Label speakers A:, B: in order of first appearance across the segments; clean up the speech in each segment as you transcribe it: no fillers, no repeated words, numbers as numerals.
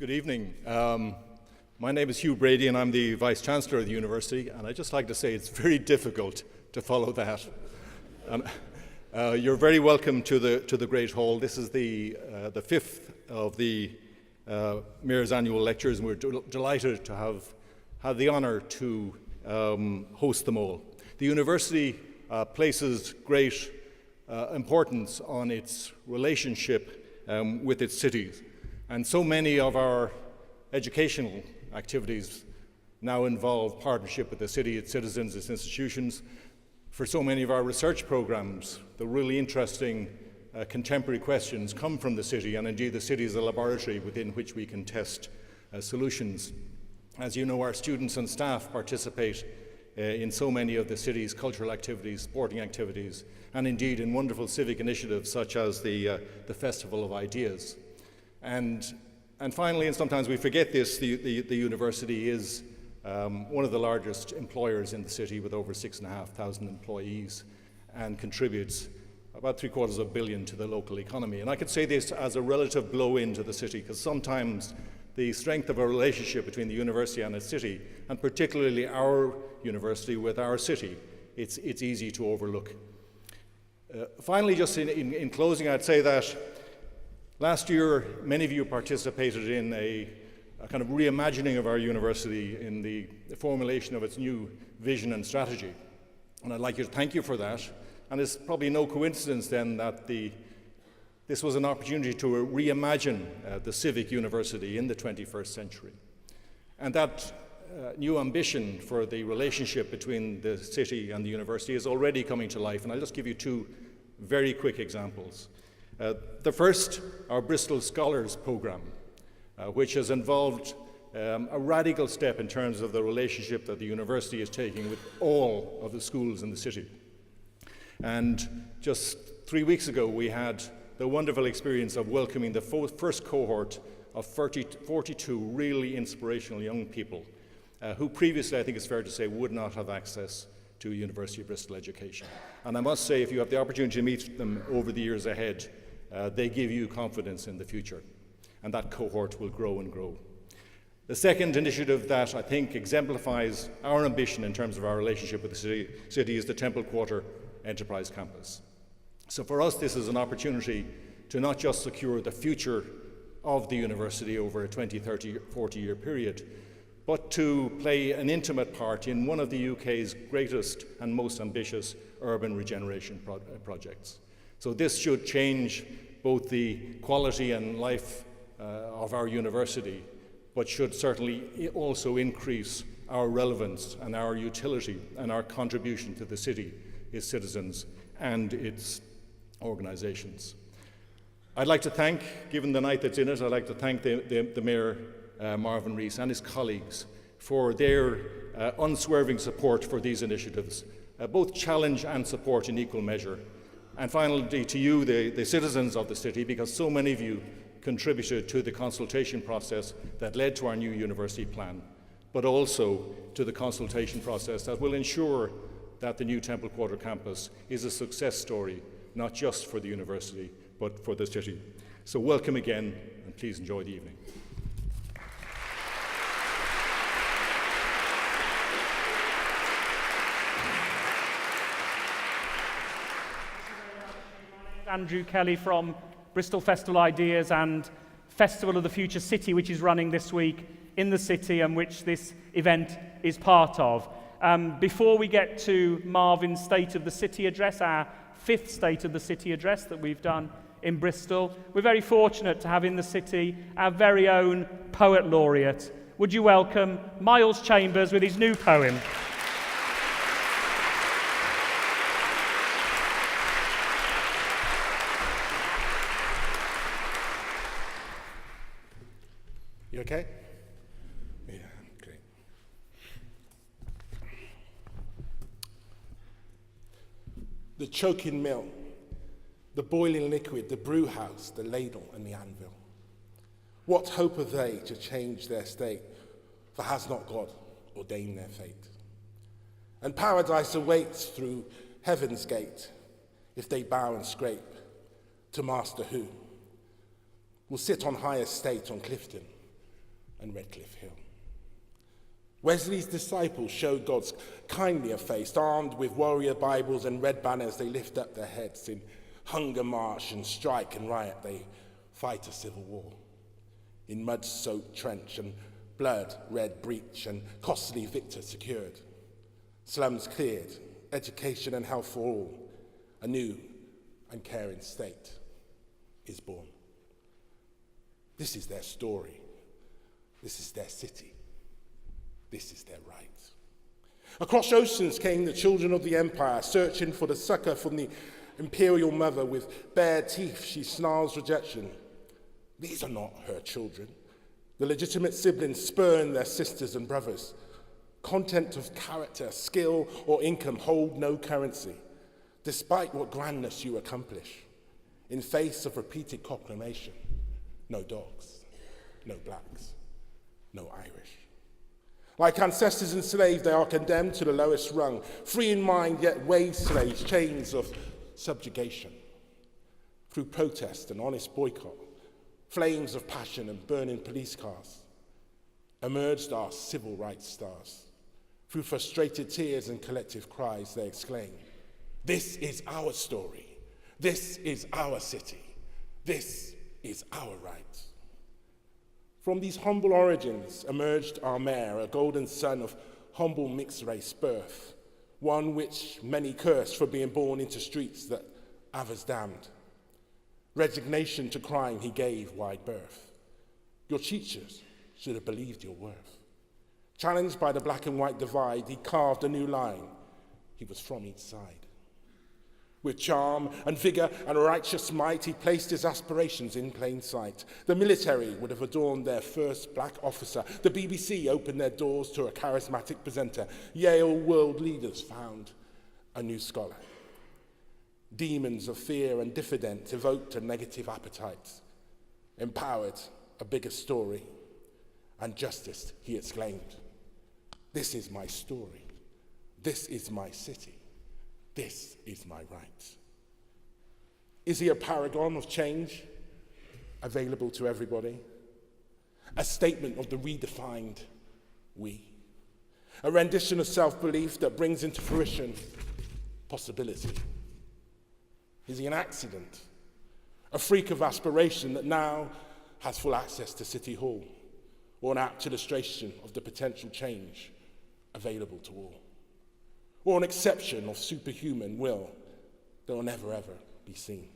A: Good evening. My name is Hugh Brady and I'm the Vice Chancellor of the University, and I'd just like to say it's very difficult to follow that. You're very welcome to the Great Hall. This is the fifth of the Mayor's annual lectures, and we're delighted to have the honour to host them all. The University places great importance on its relationship with its cities. And so many of our educational activities now involve partnership with the city, its citizens, its institutions. For so many of our research programs, the really interesting contemporary questions come from the city, and indeed the city is a laboratory within which we can test solutions. As you know, our students and staff participate in so many of the city's cultural activities, sporting activities, and indeed in wonderful civic initiatives such as the Festival of Ideas. And finally, and sometimes we forget this, the university is one of the largest employers in the city with over 6,500 employees and contributes about $750 million to the local economy. And I could say this as a relative blow-in to the city, because sometimes the strength of a relationship between the university and its city, and particularly our university with our city, it's easy to overlook. Finally, just in closing, I'd say that last year, many of you participated in a kind of reimagining of our university in the formulation of its new vision and strategy. And I'd like to thank you for that. And it's probably no coincidence then that this was an opportunity to reimagine the civic university in the 21st century. And that new ambition for the relationship between the city and the university is already coming to life. And I'll just give you two very quick examples. The first, our Bristol Scholars Programme, which has involved a radical step in terms of the relationship that the university is taking with all of the schools in the city. And just 3 weeks ago, we had the wonderful experience of welcoming the first cohort of 42 really inspirational young people who previously, I think it's fair to say, would not have access to University of Bristol education. And I must say, if you have the opportunity to meet them over the years ahead, they give you confidence in the future, and that cohort will grow and grow. The second initiative that I think exemplifies our ambition in terms of our relationship with the city is the Temple Quarter Enterprise Campus. So for us, this is an opportunity to not just secure the future of the university over a 20, 30, 40-year period, but to play an intimate part in one of the UK's greatest and most ambitious urban regeneration projects. So this should change both the quality and life of our university, but should certainly also increase our relevance and our utility and our contribution to the city, its citizens, and its organisations. I'd like to thank, given the night that's in it, I'd like to thank the Mayor, Marvin Rees, and his colleagues for their unswerving support for these initiatives, both challenge and support in equal measure. And finally, to you, the citizens of the city, because so many of you contributed to the consultation process that led to our new university plan, but also to the consultation process that will ensure that the new Temple Quarter campus is a success story, not just for the university, but for the city. So welcome again, and please enjoy the evening.
B: Andrew Kelly from Bristol Festival Ideas and Festival of the Future City, which is running this week in the city and which this event is part of. Before we get to Marvin's State of the City address, our fifth State of the City address that we've done in Bristol, we're very fortunate to have in the city our very own poet laureate. Would you welcome Miles Chambers with his new poem?
C: You okay? Yeah, great. The choking mill, the boiling liquid, the brew house, the ladle and the anvil. What hope have they to change their state? For has not God ordained their fate? And paradise awaits through heaven's gate, if they bow and scrape to Master who will sit on high estate on Clifton and Redcliffe Hill. Wesley's disciples showed God's kindlier face. Armed with warrior Bibles and red banners, they lift up their heads. In hunger march and strike and riot, they fight a civil war. In mud-soaked trench and blood-red breach and costly victor secured. Slums cleared, education and health for all. A new and caring state is born. This is their story. This is their city. This is their right. Across oceans came the children of the empire, searching for the succor from the imperial mother. With bare teeth, she snarls rejection. These are not her children. The legitimate siblings spurn their sisters and brothers. Content of character, skill, or income hold no currency, despite what grandness you accomplish. In face of repeated proclamation, no dogs, no blacks, no Irish. Like ancestors enslaved, they are condemned to the lowest rung, free in mind yet wage slaves, chains of subjugation. Through protest and honest boycott, flames of passion and burning police cars, emerged our civil rights stars. Through frustrated tears and collective cries, they exclaim, "This is our story. This is our city. This is our right." From these humble origins emerged our mayor, a golden son of humble mixed race birth, one which many curse for being born into streets that others damned. Resignation to crime he gave wide birth. Your teachers should have believed your worth. Challenged by the black and white divide, he carved a new line. He was from each side. With charm and vigor and righteous might, he placed his aspirations in plain sight. The military would have adorned their first black officer. The BBC opened their doors to a charismatic presenter. Yale world leaders found a new scholar. Demons of fear and diffidence evoked a negative appetite. Empowered a bigger story. And justice, he exclaimed. This is my story. This is my city. This is my right. Is he a paragon of change, available to everybody? A statement of the redefined we. A rendition of self-belief that brings into fruition possibility. Is he an accident? A freak of aspiration that now has full access to City Hall? Or an apt illustration of the potential change available to all? Or an exception of superhuman will that will never ever be seen?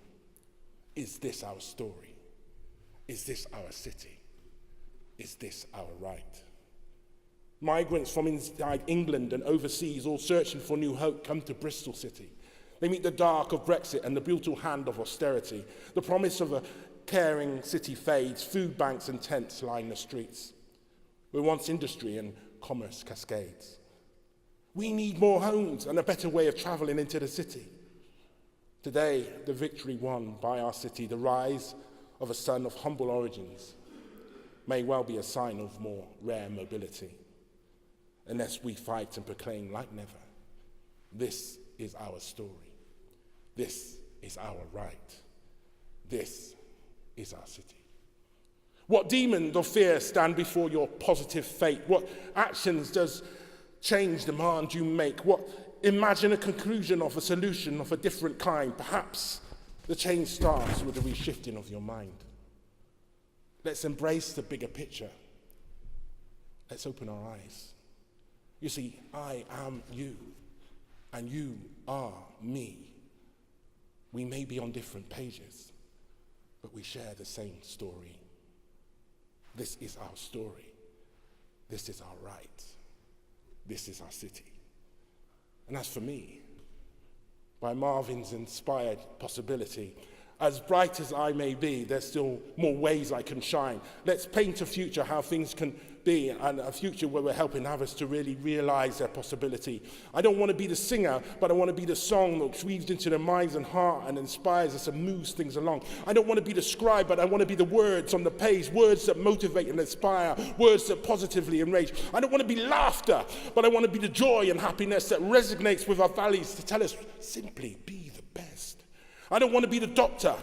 C: Is this our story? Is this our city? Is this our right? Migrants from inside England and overseas, all searching for new hope, come to Bristol City. They meet the dark of Brexit and the brutal hand of austerity. The promise of a caring city fades. Food banks and tents line the streets, where once industry and commerce cascades. We need more homes and a better way of travelling into the city. Today, the victory won by our city, the rise of a son of humble origins, may well be a sign of more rare mobility, unless we fight and proclaim like never, this is our story, this is our right, this is our city. What demons of fear stand before your positive fate? What actions does change demand you make? What imagine a conclusion of a solution of a different kind? Perhaps the change starts with the reshifting of your mind. Let's embrace the bigger picture. Let's open our eyes. You see, I am you, and you are me. We may be on different pages, but we share the same story. This is our story. This is our right. This is our city. And as for me, by Marvin's inspired possibility, as bright as I may be, there's still more ways I can shine. Let's paint a future how things can be, and a future where we're helping others to really realize their possibility. I don't want to be the singer, but I want to be the song that weaves into their minds and heart and inspires us and moves things along. I don't want to be the scribe, but I want to be the words on the page, words that motivate and inspire, words that positively enrage. I don't want to be laughter, but I want to be the joy and happiness that resonates with our values to tell us simply be the best. I don't want to be the doctor,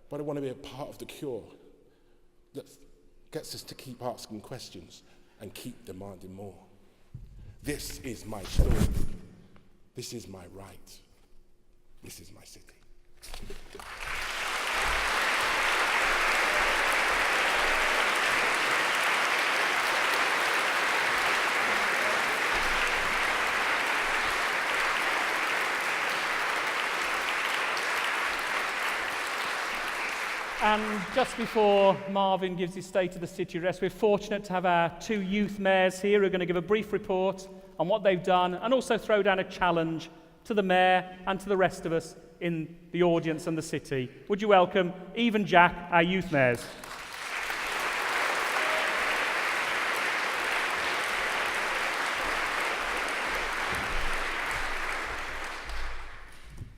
C: but I want to be a part of the cure that gets us to keep asking questions and keep demanding more. This is my story. This is my right. This is my city.
B: And just before Marvin gives his State of the City address, we're fortunate to have our two youth mayors here who are going to give a brief report on what they've done and also throw down a challenge to the mayor and to the rest of us in the audience and the city. Would you welcome Eve and Jack, our youth mayors?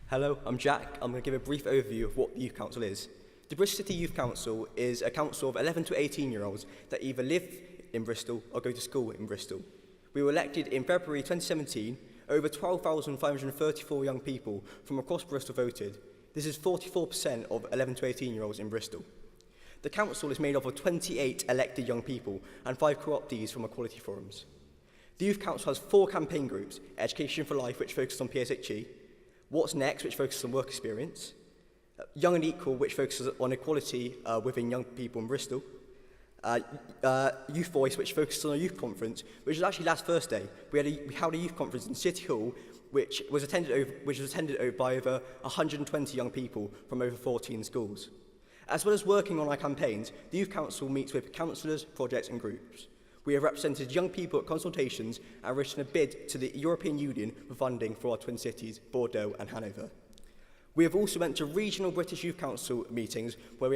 D: Hello, I'm Jack. I'm going to give a brief overview of what the Youth Council is. The Bristol City Youth Council is a council of 11 to 18-year-olds that either live in Bristol or go to school in Bristol. We were elected in February 2017. Over 12,534 young people from across Bristol voted. This is 44% of 11 to 18-year-olds in Bristol. The council is made up of 28 elected young people and 5 co-optees from equality forums. The Youth Council has 4 campaign groups: Education for Life, which focuses on PSHE, What's Next, which focuses on work experience, Young and Equal, which focuses on equality within young people in Bristol, Youth Voice, which focuses on a youth conference, which was actually last Thursday. We held a youth conference in City Hall, which was attended by over 120 young people from over 14 schools. As well as working on our campaigns, the Youth Council meets with councillors, projects and groups. We have represented young people at consultations and written a bid to the European Union for funding for our twin cities, Bordeaux and Hanover. We have also went to regional British Youth Council meetings where we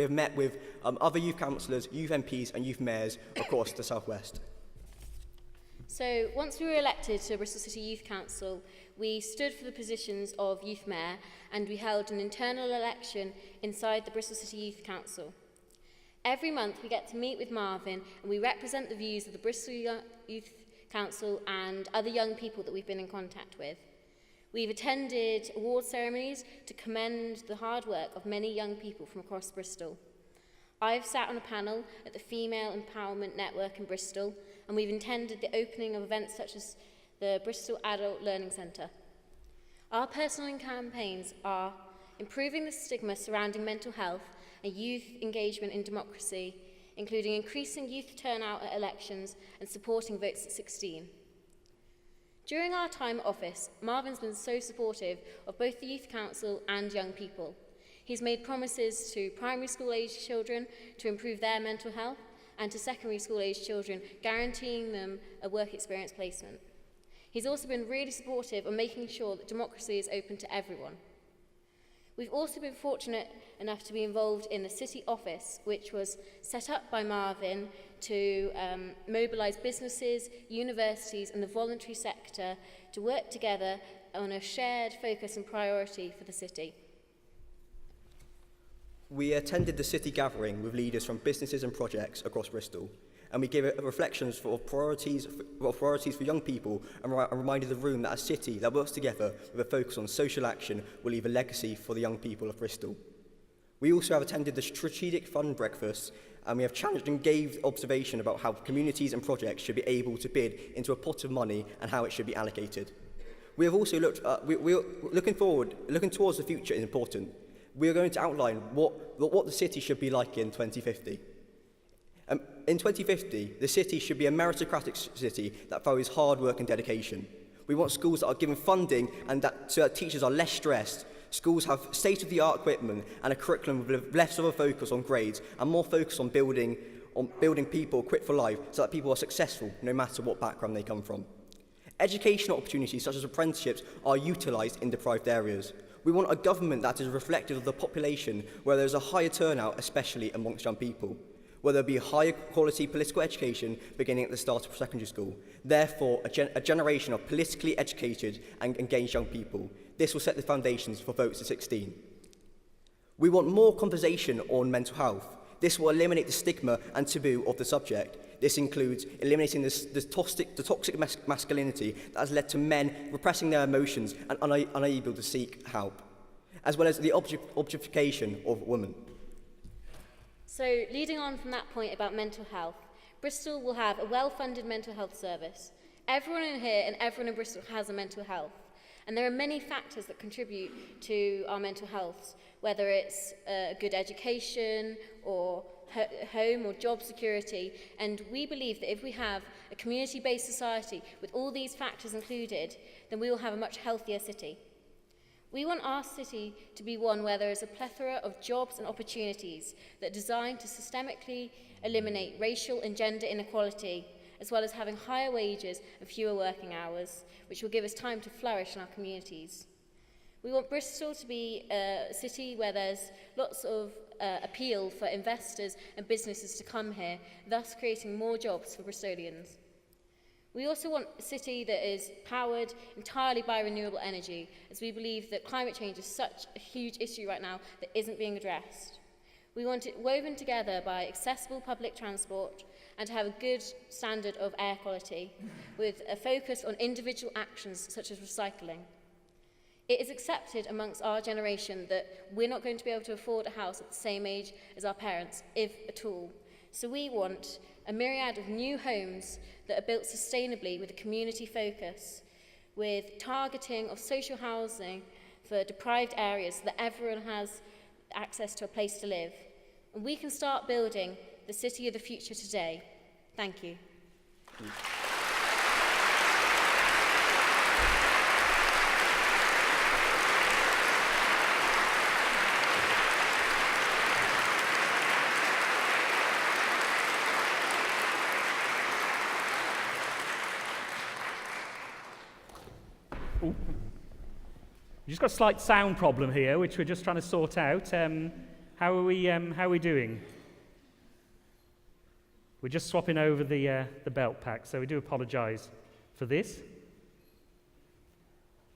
D: have met with other youth councillors, youth MPs and youth mayors across the South West.
E: So once we were elected to Bristol City Youth Council, we stood for the positions of Youth Mayor and we held an internal election inside the Bristol City Youth Council. Every month we get to meet with Marvin and we represent the views of the Bristol Youth Council and other young people that we've been in contact with. We've attended award ceremonies to commend the hard work of many young people from across Bristol. I've sat on a panel at the Female Empowerment Network in Bristol, and we've attended the opening of events such as the Bristol Adult Learning Centre. Our personal campaigns are improving the stigma surrounding mental health and youth engagement in democracy, including increasing youth turnout at elections and supporting votes at 16. During our time at office, Marvin's been so supportive of both the Youth Council and young people. He's made promises to primary school age children to improve their mental health and to secondary school age children, guaranteeing them a work experience placement. He's also been really supportive of making sure that democracy is open to everyone. We've also been fortunate enough to be involved in the City Office, which was set up by Marvin to mobilise businesses, universities and the voluntary sector to work together on a shared focus and priority for the city.
D: We attended the city gathering with leaders from businesses and projects across Bristol, and we gave reflections of priorities for young people and reminded the room that a city that works together with a focus on social action will leave a legacy for the young people of Bristol. We also have attended the Strategic Fund breakfast, and we have challenged and gave observation about how communities and projects should be able to bid into a pot of money and how it should be allocated. We have also looking towards the future is important. We are going to outline what the city should be like in 2050. In 2050, the city should be a meritocratic city that values hard work and dedication. We want schools that are given funding and so that teachers are less stressed. Schools have state-of-the-art equipment and a curriculum with less of a focus on grades and more focus on building people equipped for life so that people are successful no matter what background they come from. Educational opportunities such as apprenticeships are utilised in deprived areas. We want a government that is reflective of the population where there is a higher turnout, especially amongst young people, where there will be higher quality political education beginning at the start of secondary school. Therefore, a generation of politically educated and engaged young people. This will set the foundations for votes at 16. We want more conversation on mental health. This will eliminate the stigma and taboo of the subject. This includes eliminating the toxic masculinity that has led to men repressing their emotions and unable to seek help, as well as the objectification of women.
E: So, leading on from that point about mental health, Bristol will have a well-funded mental health service. Everyone in here and everyone in Bristol has a mental health. And there are many factors that contribute to our mental health, whether it's good education or home or job security. And we believe that if we have a community-based society with all these factors included, then we will have a much healthier city. We want our city to be one where there is a plethora of jobs and opportunities that are designed to systemically eliminate racial and gender inequality, as well as having higher wages and fewer working hours, which will give us time to flourish in our communities. We want Bristol to be a city where there's lots of appeal for investors and businesses to come here, thus creating more jobs for Bristolians. We also want a city that is powered entirely by renewable energy, as we believe that climate change is such a huge issue right now that isn't being addressed. We want it woven together by accessible public transport and to have a good standard of air quality, with a focus on individual actions such as recycling. It is accepted amongst our generation that we're not going to be able to afford a house at the same age as our parents, if at all. So we want a myriad of new homes that are built sustainably with a community focus, with targeting of social housing for deprived areas so that everyone has access to a place to live. And we can start building the city of the future today. Thank you.
B: We've just got a slight sound problem here, which we're just trying to sort out. How are we doing? We're just swapping over the belt pack, so we do apologise for this.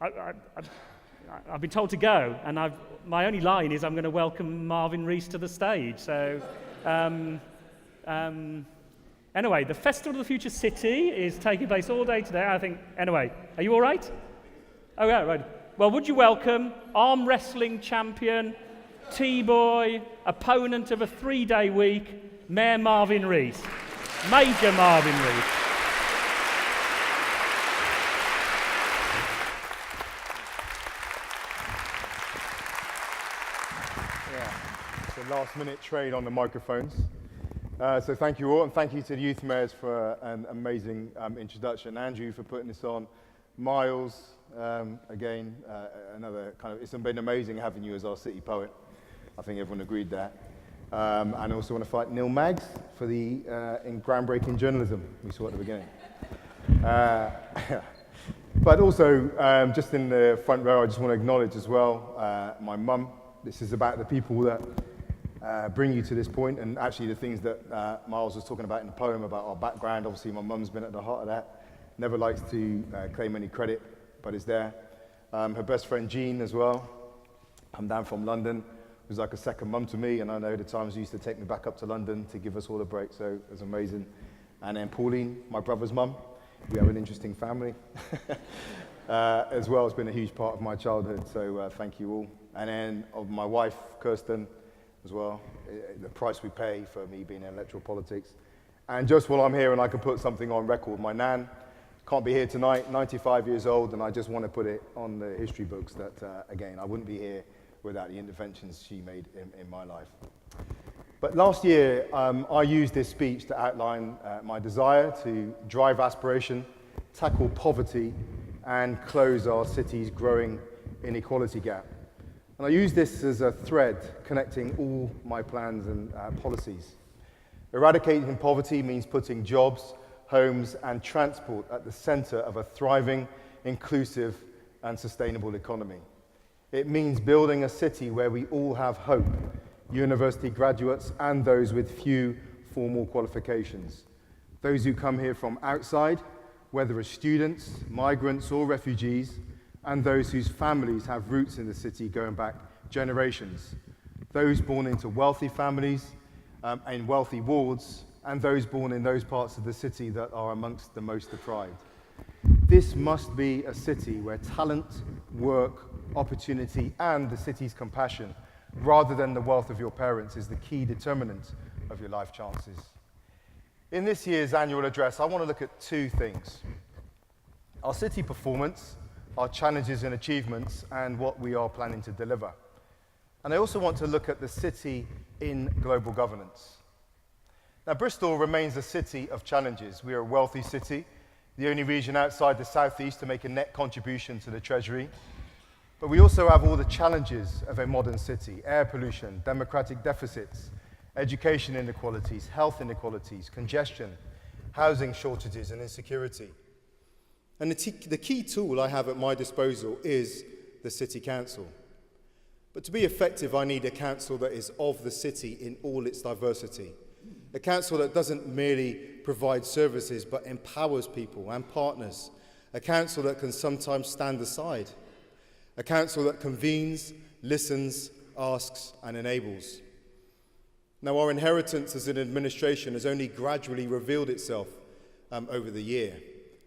B: I've been told to go, and my only line is I'm going to welcome Marvin Rees to the stage. So, anyway, the Festival of the Future City is taking place all day today. I think. Anyway, are you all right? Oh, yeah, right. Well, would you welcome arm wrestling champion, T-boy, opponent of a 3-day week, Mayor Marvin Rees. Major Marvin Rees.
F: Yeah, it's a last-minute trade on the microphones. So thank you all, and thank you to the youth mayors for an amazing introduction. Andrew for putting this on. Miles, again, another kind of, it's been amazing having you as our city poet. I think everyone agreed that. And I also want to thank Neil Maggs for the in groundbreaking journalism we saw at the beginning. But also, just in the front row, I just want to acknowledge as well my mum. This is about the people that bring you to this point, and actually the things that Miles was talking about in the poem about our background. Obviously, my mum's been at the heart of that. Never likes to claim any credit, but is there. Her best friend Jean as well. I'm down from London. It was like a second mum to me, and I know the times she used to take me back up to London to give us all a break, so it was amazing. And then Pauline, my brother's mum. We have an interesting family. As well, it's been a huge part of my childhood, so thank you all. And then of my wife, Kirsten, as well, the price we pay for me being in electoral politics. And just while I'm here and I can put something on record, my nan can't be here tonight, 95 years old, and I just want to put it on the history books that, again, I wouldn't be here without the interventions she made in my life. But last year, I used this speech to outline my desire to drive aspiration, tackle poverty, and close our city's growing inequality gap. And I use this as a thread connecting all my plans and policies. Eradicating poverty means putting jobs, homes, and transport at the center of a thriving, inclusive, and sustainable economy. It means building a city where we all have hope, university graduates and those with few formal qualifications. Those who come here from outside, whether as students, migrants, or refugees, and those whose families have roots in the city going back generations. Those born into wealthy families in wealthy wards, and those born in those parts of the city that are amongst the most deprived. This must be a city where talent, work, opportunity, and the city's compassion, rather than the wealth of your parents, is the key determinant of your life chances. In this year's annual address, I want to look at two things: our city performance, our challenges and achievements, and what we are planning to deliver. And I also want to look at the city in global governance. Now, Bristol remains a city of challenges. We are a wealthy city, the only region outside the southeast to make a net contribution to the Treasury. But we also have all the challenges of a modern city: air pollution, democratic deficits, education inequalities, health inequalities, congestion, housing shortages, and insecurity. And the key tool I have at my disposal is the City Council. But to be effective, I need a council that is of the city in all its diversity. A council that doesn't merely provide services but empowers people and partners. A council that can sometimes stand aside. A council that convenes, listens, asks, and enables. Now, our inheritance as an administration has only gradually revealed itself over the year.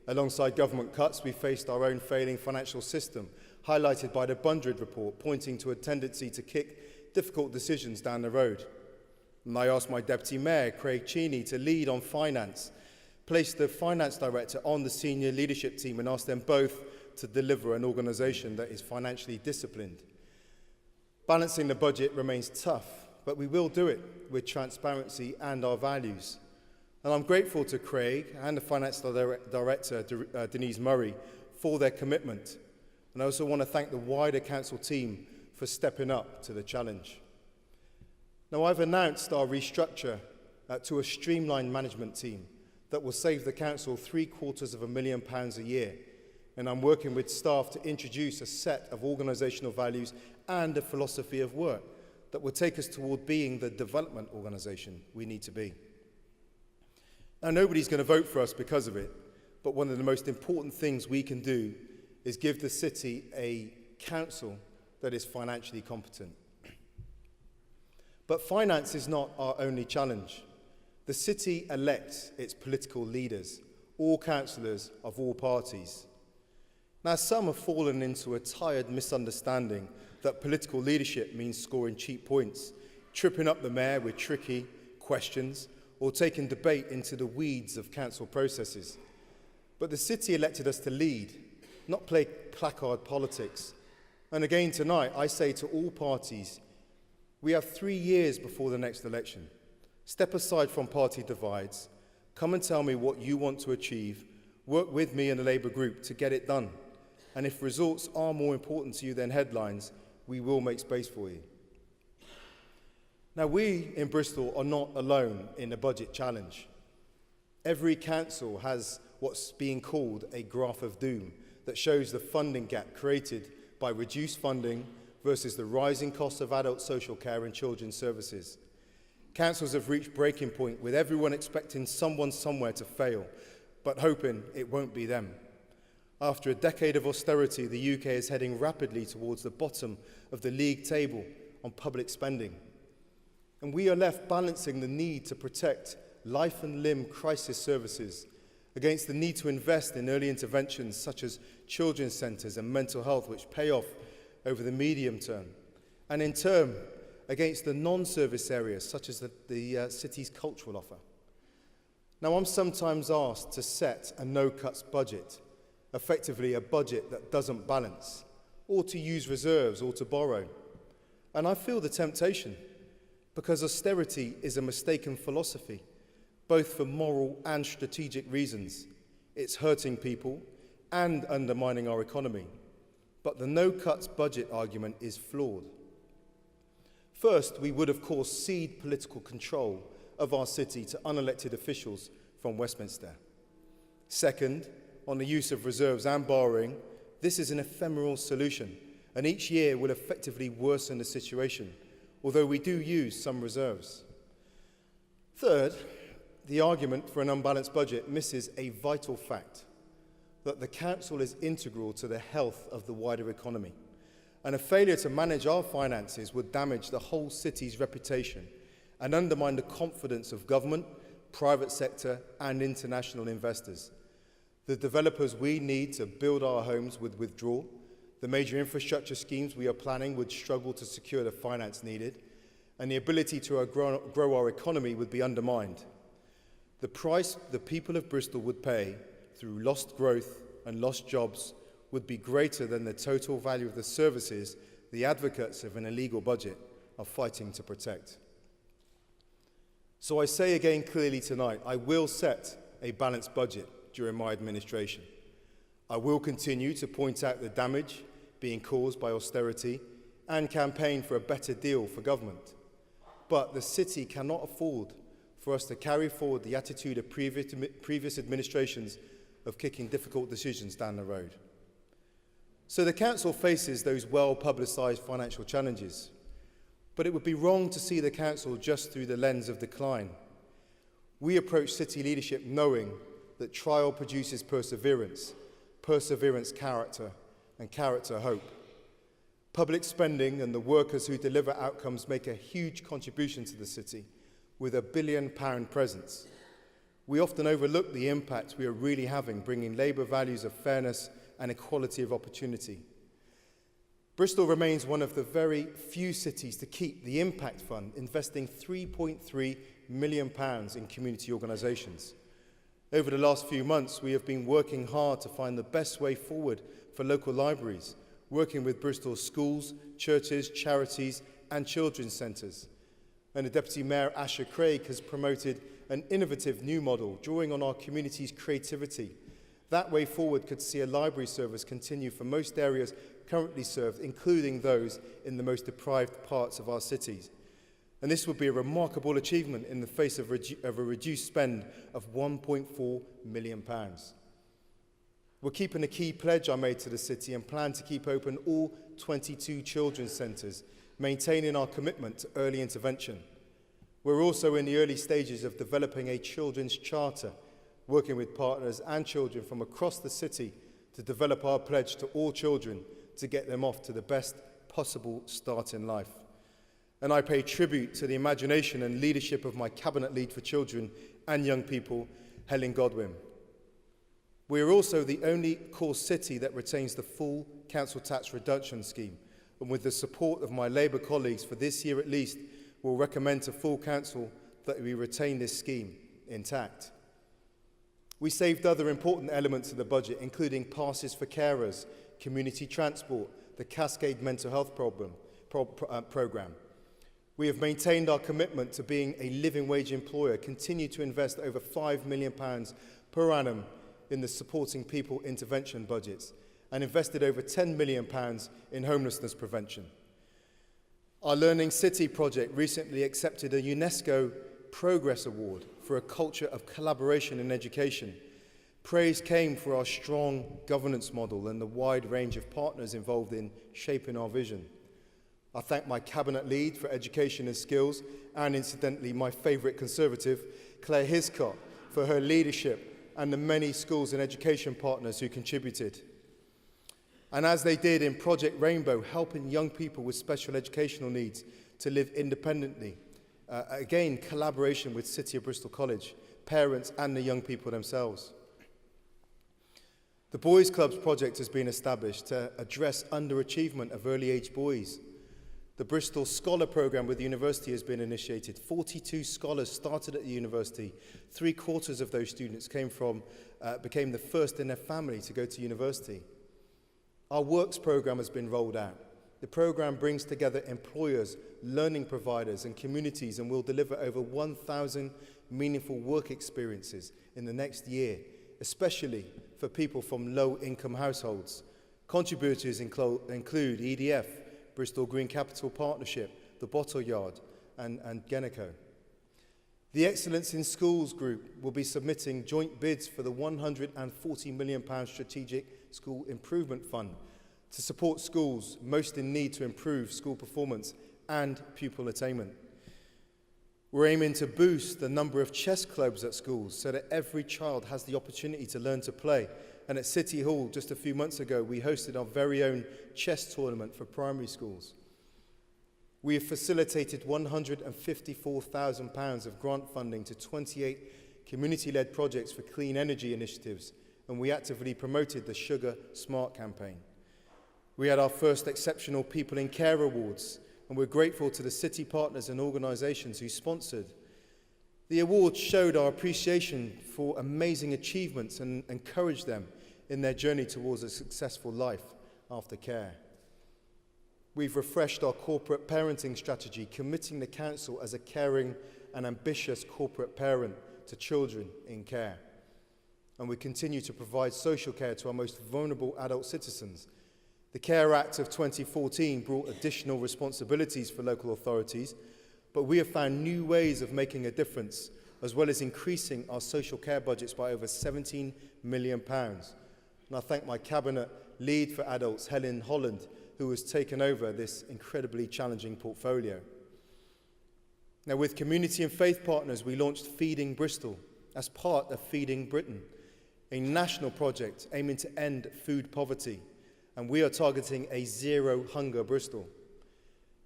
F: Alongside government cuts, we faced our own failing financial system, highlighted by the Bundred report, pointing to a tendency to kick difficult decisions down the road. And I asked my Deputy Mayor, Craig Cheney, to lead on finance, placed the Finance Director on the senior leadership team, and asked them both to deliver an organisation that is financially disciplined. Balancing the budget remains tough, but we will do it with transparency and our values. And I'm grateful to Craig and the Finance Director, Denise Murray, for their commitment. And I also want to thank the wider council team for stepping up to the challenge. Now, I've announced our restructure to a streamlined management team that will save the council £750,000 a year. And I'm working with staff to introduce a set of organisational values and a philosophy of work that will take us toward being the development organisation we need to be. Now, nobody's going to vote for us because of it, but one of the most important things we can do is give the city a council that is financially competent. But finance is not our only challenge. The city elects its political leaders, all councillors of all parties. Now, some have fallen into a tired misunderstanding that political leadership means scoring cheap points, tripping up the mayor with tricky questions, or taking debate into the weeds of council processes. But the city elected us to lead, not play placard politics. And again tonight, I say to all parties, we have 3 years before the next election. Step aside from party divides, come and tell me what you want to achieve, work with me and the Labour group to get it done. And if results are more important to you than headlines, we will make space for you. Now, we in Bristol are not alone in the budget challenge. Every council has what's being called a graph of doom that shows the funding gap created by reduced funding versus the rising costs of adult social care and children's services. Councils have reached breaking point with everyone expecting someone somewhere to fail, but hoping it won't be them. After a decade of austerity, the UK is heading rapidly towards the bottom of the league table on public spending. And we are left balancing the need to protect life and limb crisis services against the need to invest in early interventions such as children's centres and mental health, which pay off over the medium term, and in turn against the non-service areas such as the city's cultural offer. Now, I'm sometimes asked to set a no-cuts budget, effectively a budget that doesn't balance, or to use reserves or to borrow. And I feel the temptation, because austerity is a mistaken philosophy, both for moral and strategic reasons. It's hurting people and undermining our economy. But the no-cuts budget argument is flawed. First, we would of course cede political control of our city to unelected officials from Westminster. Second, on the use of reserves and borrowing, this is an ephemeral solution, and each year will effectively worsen the situation, although we do use some reserves. Third, the argument for an unbalanced budget misses a vital fact, that the council is integral to the health of the wider economy, and a failure to manage our finances would damage the whole city's reputation and undermine the confidence of government, private sector, and international investors. The developers we need to build our homes would withdraw. The major infrastructure schemes we are planning would struggle to secure the finance needed. and the ability to grow our economy would be undermined. The price the people of Bristol would pay through lost growth and lost jobs would be greater than the total value of the services the advocates of an illegal budget are fighting to protect. So I say again clearly tonight, I will set a balanced budget during my administration. I will continue to point out the damage being caused by austerity and campaign for a better deal for government. But the city cannot afford for us to carry forward the attitude of previous administrations of kicking difficult decisions down the road. So the council faces those well-publicised financial challenges, but it would be wrong to see the council just through the lens of decline. We approach city leadership knowing that trial produces perseverance, perseverance character, and character hope. Public spending and the workers who deliver outcomes make a huge contribution to the city with £1 billion presence. We often overlook the impact we are really having, bringing Labour values of fairness and equality of opportunity. Bristol remains one of the very few cities to keep the Impact Fund, investing £3.3 million in community organisations. Over the last few months, we have been working hard to find the best way forward for local libraries, working with Bristol's schools, churches, charities and children's centres. And the Deputy Mayor, Asher Craig, has promoted an innovative new model, drawing on our community's creativity. That way forward could see a library service continue for most areas currently served, including those in the most deprived parts of our cities. And this would be a remarkable achievement in the face of a reduced spend of £1.4 million. We're keeping a key pledge I made to the city and plan to keep open all 22 children's centres, maintaining our commitment to early intervention. We're also in the early stages of developing a children's charter, working with partners and children from across the city to develop our pledge to all children to get them off to the best possible start in life. And I pay tribute to the imagination and leadership of my Cabinet Lead for Children and Young People, Helen Godwin. We are also the only core city that retains the full council tax reduction scheme, and with the support of my Labour colleagues for this year at least, will recommend to full council that we retain this scheme intact. We saved other important elements of the budget, including passes for carers, community transport, the Cascade Mental Health programme. We have maintained our commitment to being a living wage employer, continue to invest over £5 million per annum in the Supporting People intervention budgets, and invested over £10 million in homelessness prevention. Our Learning City project recently accepted a UNESCO Progress Award for a culture of collaboration in education. Praise came for our strong governance model and the wide range of partners involved in shaping our vision. I thank my Cabinet Lead for Education and Skills, and incidentally my favourite Conservative, Claire Hiscott, for her leadership and the many schools and education partners who contributed. And as they did in Project Rainbow, helping young people with special educational needs to live independently. Again, collaboration with City of Bristol College, parents and the young people themselves. The Boys Clubs project has been established to address underachievement of early age boys. The Bristol Scholar Programme with the university has been initiated. 42 scholars started at the university. 3/4 of those students became the first in their family to go to university. Our Works programme has been rolled out. The programme brings together employers, learning providers and communities and will deliver over 1,000 meaningful work experiences in the next year, especially for people from low-income households. Contributors include EDF, Bristol Green Capital Partnership, the Bottle Yard and Geneco. The Excellence in Schools group will be submitting joint bids for the £140 million Strategic School Improvement Fund to support schools most in need to improve school performance and pupil attainment. We're aiming to boost the number of chess clubs at schools so that every child has the opportunity to learn to play. And at City Hall, just a few months ago, we hosted our very own chess tournament for primary schools. We have facilitated £154,000 of grant funding to 28 community-led projects for clean energy initiatives, and we actively promoted the Sugar Smart campaign. We had our first Exceptional People in Care Awards,
G: and we're grateful to the city partners and organisations who sponsored. The awards showed our appreciation for amazing achievements and encouraged them in their journey towards a successful life after care. We've refreshed our corporate parenting strategy, committing the council as a caring and ambitious corporate parent to children in care. And we continue to provide social care to our most vulnerable adult citizens. The Care Act of 2014 brought additional responsibilities for local authorities, but we have found new ways of making a difference, as well as increasing our social care budgets by over £17 million. And I thank my Cabinet lead for adults, Helen Holland, who has taken over this incredibly challenging portfolio. Now, with community and faith partners, we launched Feeding Bristol as part of Feeding Britain, a national project aiming to end food poverty, and we are targeting a zero hunger Bristol.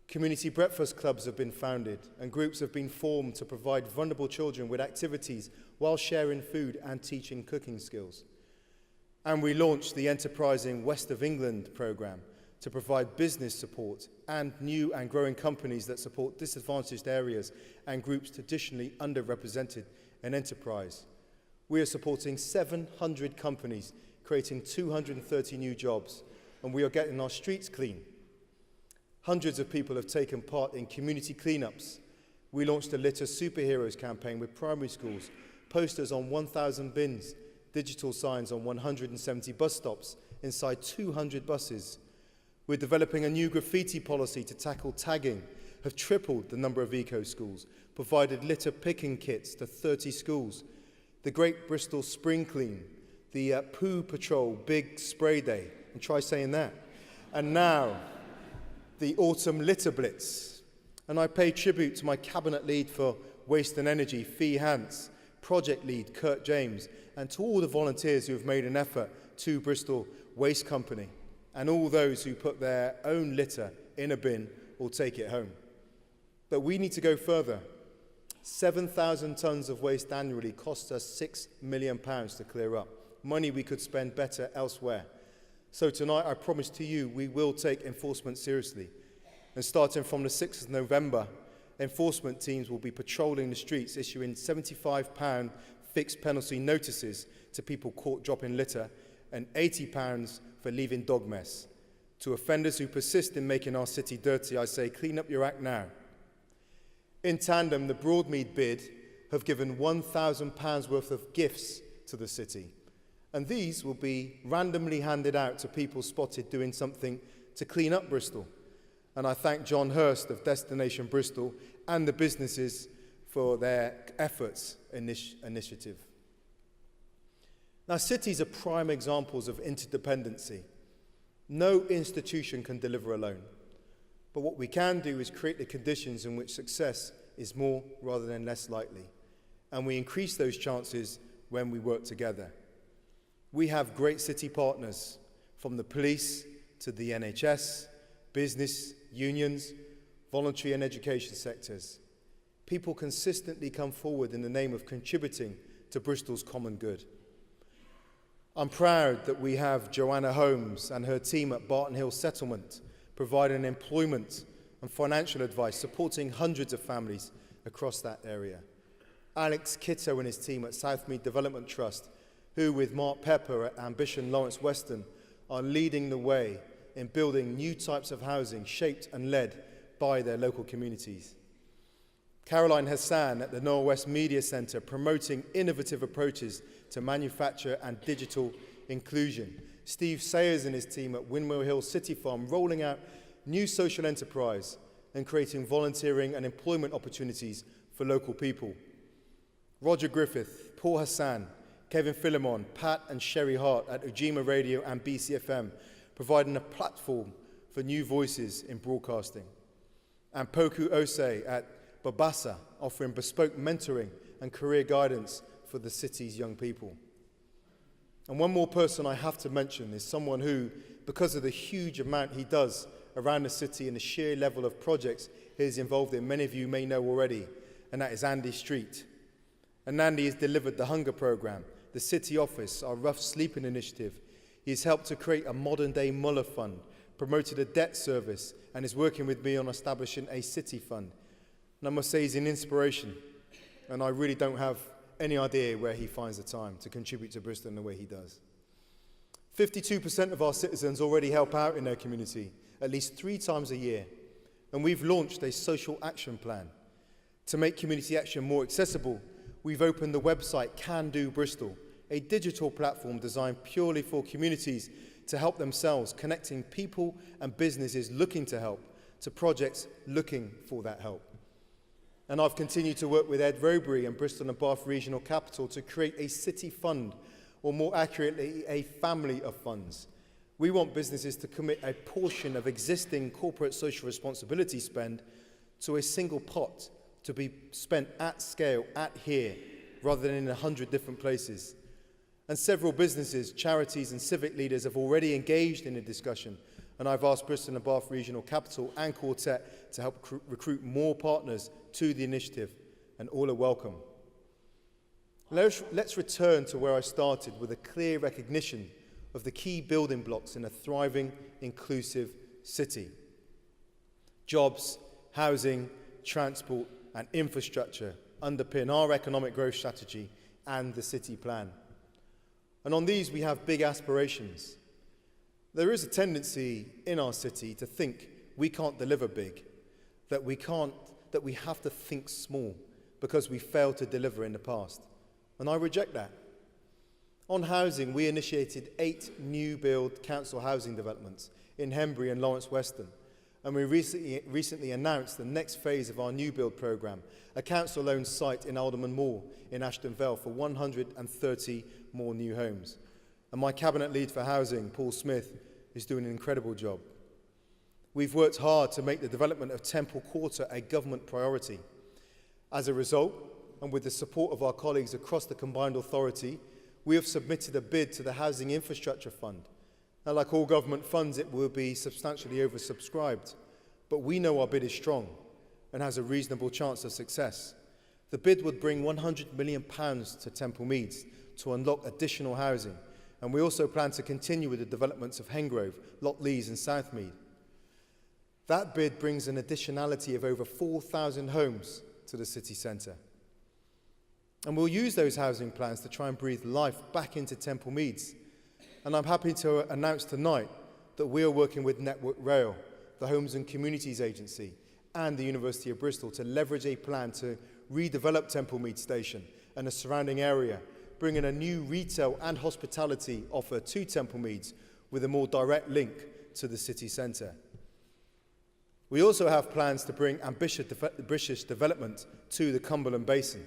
G: Community breakfast clubs have been founded and groups have been formed to provide vulnerable children with activities while sharing food and teaching cooking skills. And we launched the Enterprising West of England programme to provide business support and new and growing companies that support disadvantaged areas and groups traditionally underrepresented in enterprise. We are supporting 700 companies, creating 230 new jobs, and we are getting our streets clean. Hundreds of people have taken part in community cleanups. We launched a Litter Superheroes campaign with primary schools, posters on 1,000 bins, digital signs on 170 bus stops, inside 200 buses. We're developing a new graffiti policy to tackle tagging, have tripled the number of eco-schools, provided litter picking kits to 30 schools, the Great Bristol Spring Clean, the Poo Patrol Big Spray Day, and try saying that, and now the Autumn Litter Blitz. And I pay tribute to my Cabinet lead for Waste and Energy, Fee Hance, Project Lead, Kurt James, and to all the volunteers who have made an effort to Bristol Waste Company, and all those who put their own litter in a bin or take it home. But we need to go further. 7,000 tonnes of waste annually costs us £6 million to clear up, money we could spend better elsewhere. So tonight I promise to you we will take enforcement seriously. And starting from the 6th of November, enforcement teams will be patrolling the streets, issuing £75 fixed penalty notices to people caught dropping litter and £80 for leaving dog mess. To offenders who persist in making our city dirty, I say, clean up your act now. In tandem, the Broadmead bid have given £1,000 worth of gifts to the city, and these will be randomly handed out to people spotted doing something to clean up Bristol. And I thank John Hurst of Destination Bristol and the businesses for their efforts in this initiative. Now, cities are prime examples of interdependency. No institution can deliver alone. But what we can do is create the conditions in which success is more rather than less likely. And we increase those chances when we work together. We have great city partners, from the police to the NHS, business, unions, voluntary and education sectors. People consistently come forward in the name of contributing to Bristol's common good. I'm proud that we have Joanna Holmes and her team at Barton Hill Settlement providing employment and financial advice, supporting hundreds of families across that area. Alex Kitto and his team at Southmead Development Trust, who with Mark Pepper at Ambition Lawrence Weston are leading the way in building new types of housing shaped and led by their local communities. Carolyn Hassan at the Knowle West Media Centre promoting innovative approaches to manufacture and digital inclusion. Steve Sayers and his team at Windmill Hill City Farm rolling out new social enterprise and creating volunteering and employment opportunities for local people. Roger Griffith, Paul Hassan, Kevin Philemon, Pat and Sherry Hart at Ujima Radio and BCFM providing a platform for new voices in broadcasting. And Poku Osei at Babasa offering bespoke mentoring and career guidance for the city's young people. And one more person I have to mention is someone who, because of the huge amount he does around the city and the sheer level of projects he is involved in, many of you may know already, and that is Andy Street. And Andy has delivered the Hunger Programme, the City Office, our Rough Sleeping Initiative. He has helped to create a modern-day Muller Fund, promoted a debt service, and is working with me on establishing a city fund. And I must say he's an inspiration, and I really don't have any idea where he finds the time to contribute to Bristol in the way he does. 52% of our citizens already help out in their community at least 3 times a year, and we've launched a social action plan. To make community action more accessible, we've opened the website Can Do Bristol, a digital platform designed purely for communities to help themselves, connecting people and businesses looking to help to projects looking for that help. And I've continued to work with Ed Robury and Bristol and Bath Regional Capital to create a city fund, or more accurately, a family of funds. We want businesses to commit a portion of existing corporate social responsibility spend to a single pot to be spent at scale, at here, rather than in 100 different places. And several businesses, charities and civic leaders have already engaged in a discussion, and I've asked Bristol and Bath Regional Capital and Quartet to help recruit more partners to the initiative, and all are welcome. Let's return to where I started, with a clear recognition of the key building blocks in a thriving, inclusive city. Jobs, housing, transport and infrastructure underpin our economic growth strategy and the city plan. And on these we have big aspirations. There is a tendency in our city to think we can't deliver big, that we have to think small because we failed to deliver in the past. And I reject that. On housing, we initiated 8 new build council housing developments in Henbury and Lawrence Weston. And we recently announced the next phase of our new build programme, a council-owned site in Alderman Moor in Ashton Vale for 130 more new homes. And my cabinet lead for housing, Paul Smith, is doing an incredible job. We've worked hard to make the development of Temple Quarter a government priority. As a result, and with the support of our colleagues across the combined authority, we have submitted a bid to the Housing Infrastructure Fund. Now, like all government funds, it will be substantially oversubscribed, but we know our bid is strong and has a reasonable chance of success. The bid would bring £100 million to Temple Meads to unlock additional housing, and we also plan to continue with the developments of Hengrove, Lot Lees and Southmead. That bid brings an additionality of over 4,000 homes to the city centre. And we'll use those housing plans to try and breathe life back into Temple Meads. And I'm happy to announce tonight that we are working with Network Rail, the Homes and Communities Agency, and the University of Bristol to leverage a plan to redevelop Temple Meads Station and the surrounding area, bringing a new retail and hospitality offer to Temple Meads with a more direct link to the city centre. We also have plans to bring ambitious development to the Cumberland Basin.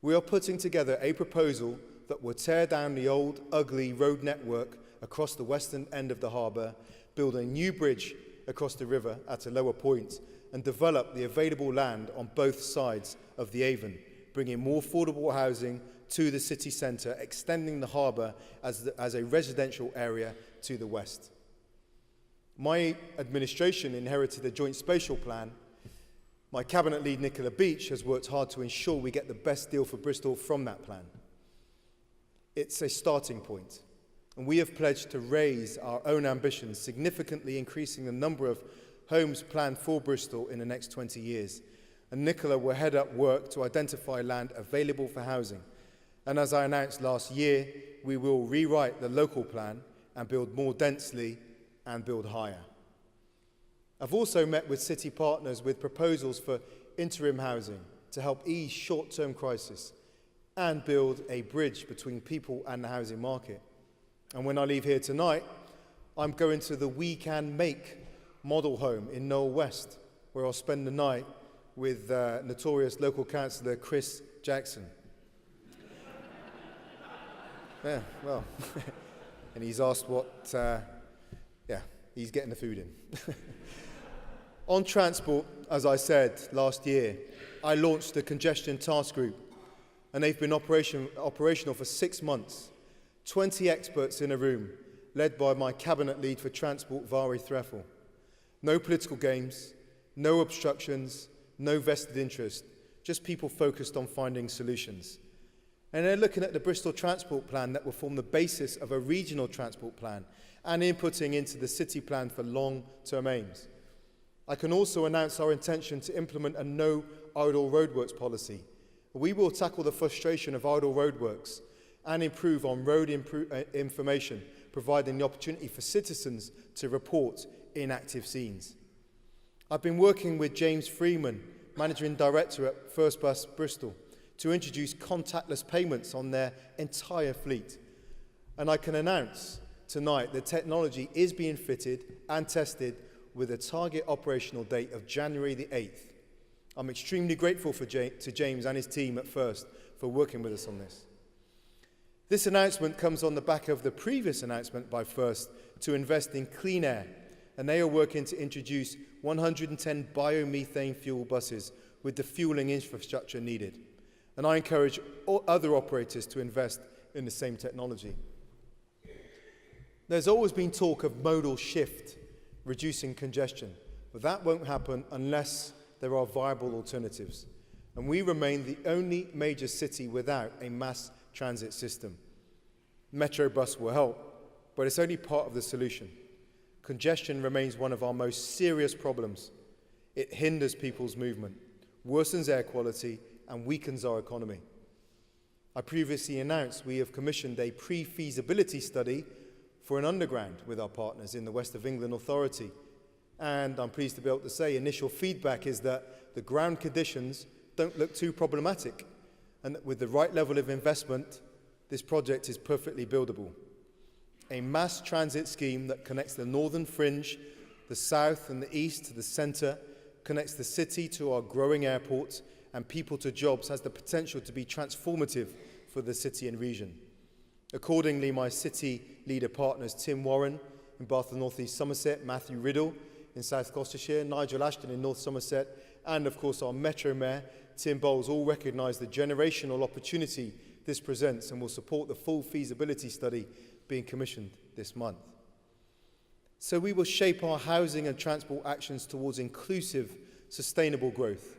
G: We are putting together a proposal that will tear down the old, ugly road network across the western end of the harbour, build a new bridge across the river at a lower point, and develop the available land on both sides of the Avon, bringing more affordable housing to the city centre, extending the harbour as a residential area to the west. My administration inherited a joint spatial plan. My cabinet lead, Nicola Beach, has worked hard to ensure we get the best deal for Bristol from that plan. It's a starting point, and we have pledged to raise our own ambitions, significantly increasing the number of homes planned for Bristol in the next 20 years. And Nicola will head up work to identify land available for housing. And as I announced last year, we will rewrite the local plan and build more densely and build higher. I've also met with city partners with proposals for interim housing to help ease short-term crisis and build a bridge between people and the housing market. And when I leave here tonight, I'm going to the We Can Make model home in Knowle West, where I'll spend the night with notorious local councillor Chris Jackson. Yeah, well, and he's asked what, he's getting the food in. On transport, as I said last year, I launched the Congestion Task Group, and they've been operational for 6 months. 20 experts in a room, led by my cabinet lead for transport, Vari Threffel. No political games, no obstructions, no vested interest, just people focused on finding solutions. And they're looking at the Bristol Transport Plan that will form the basis of a regional transport plan and inputting into the city plan for long-term aims. I can also announce our intention to implement a no idle roadworks policy. We will tackle the frustration of idle roadworks and improve on road information, providing the opportunity for citizens to report inactive scenes. I've been working with James Freeman, Managing Director at First Bus Bristol, to introduce contactless payments on their entire fleet. And I can announce tonight that technology is being fitted and tested with a target operational date of January the 8th. I'm extremely grateful to James and his team at First for working with us on this. This announcement comes on the back of the previous announcement by First to invest in clean air, and they are working to introduce 110 biomethane fuel buses with the fueling infrastructure needed. And I encourage all other operators to invest in the same technology. There's always been talk of modal shift, reducing congestion, but that won't happen unless there are viable alternatives. And we remain the only major city without a mass transit system. Metro bus will help, but it's only part of the solution. Congestion remains one of our most serious problems. It hinders people's movement, worsens air quality, and weakens our economy. I previously announced we have commissioned a pre-feasibility study for an underground with our partners in the West of England Authority. And I'm pleased to be able to say initial feedback is that the ground conditions don't look too problematic, and that with the right level of investment, this project is perfectly buildable. A mass transit scheme that connects the northern fringe, the south and the east to the centre, connects the city to our growing airports and people to jobs, has the potential to be transformative for the city and region. Accordingly, my city leader partners Tim Warren in Bath and North East Somerset, Matthew Riddle in South Gloucestershire, Nigel Ashton in North Somerset, and of course our Metro Mayor, Tim Bowles, all recognise the generational opportunity this presents and will support the full feasibility study being commissioned this month. So we will shape our housing and transport actions towards inclusive, sustainable growth,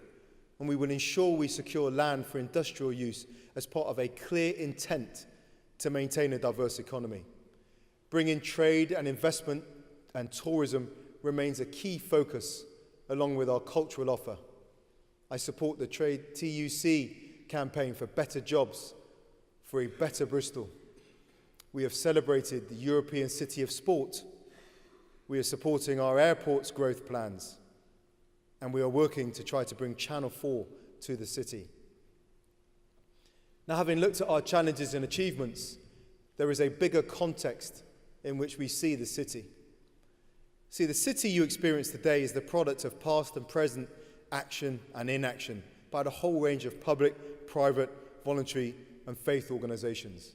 G: and we will ensure we secure land for industrial use as part of a clear intent to maintain a diverse economy. Bringing trade and investment and tourism remains a key focus along with our cultural offer. I support the Trade TUC campaign for better jobs, for a better Bristol. We have celebrated the European City of Sport. We are supporting our airport's growth plans, and we are working to try to bring Channel 4 to the city. Now, having looked at our challenges and achievements, there is a bigger context in which we see the city. See, the city you experience today is the product of past and present action and inaction by the whole range of public, private, voluntary and faith organisations.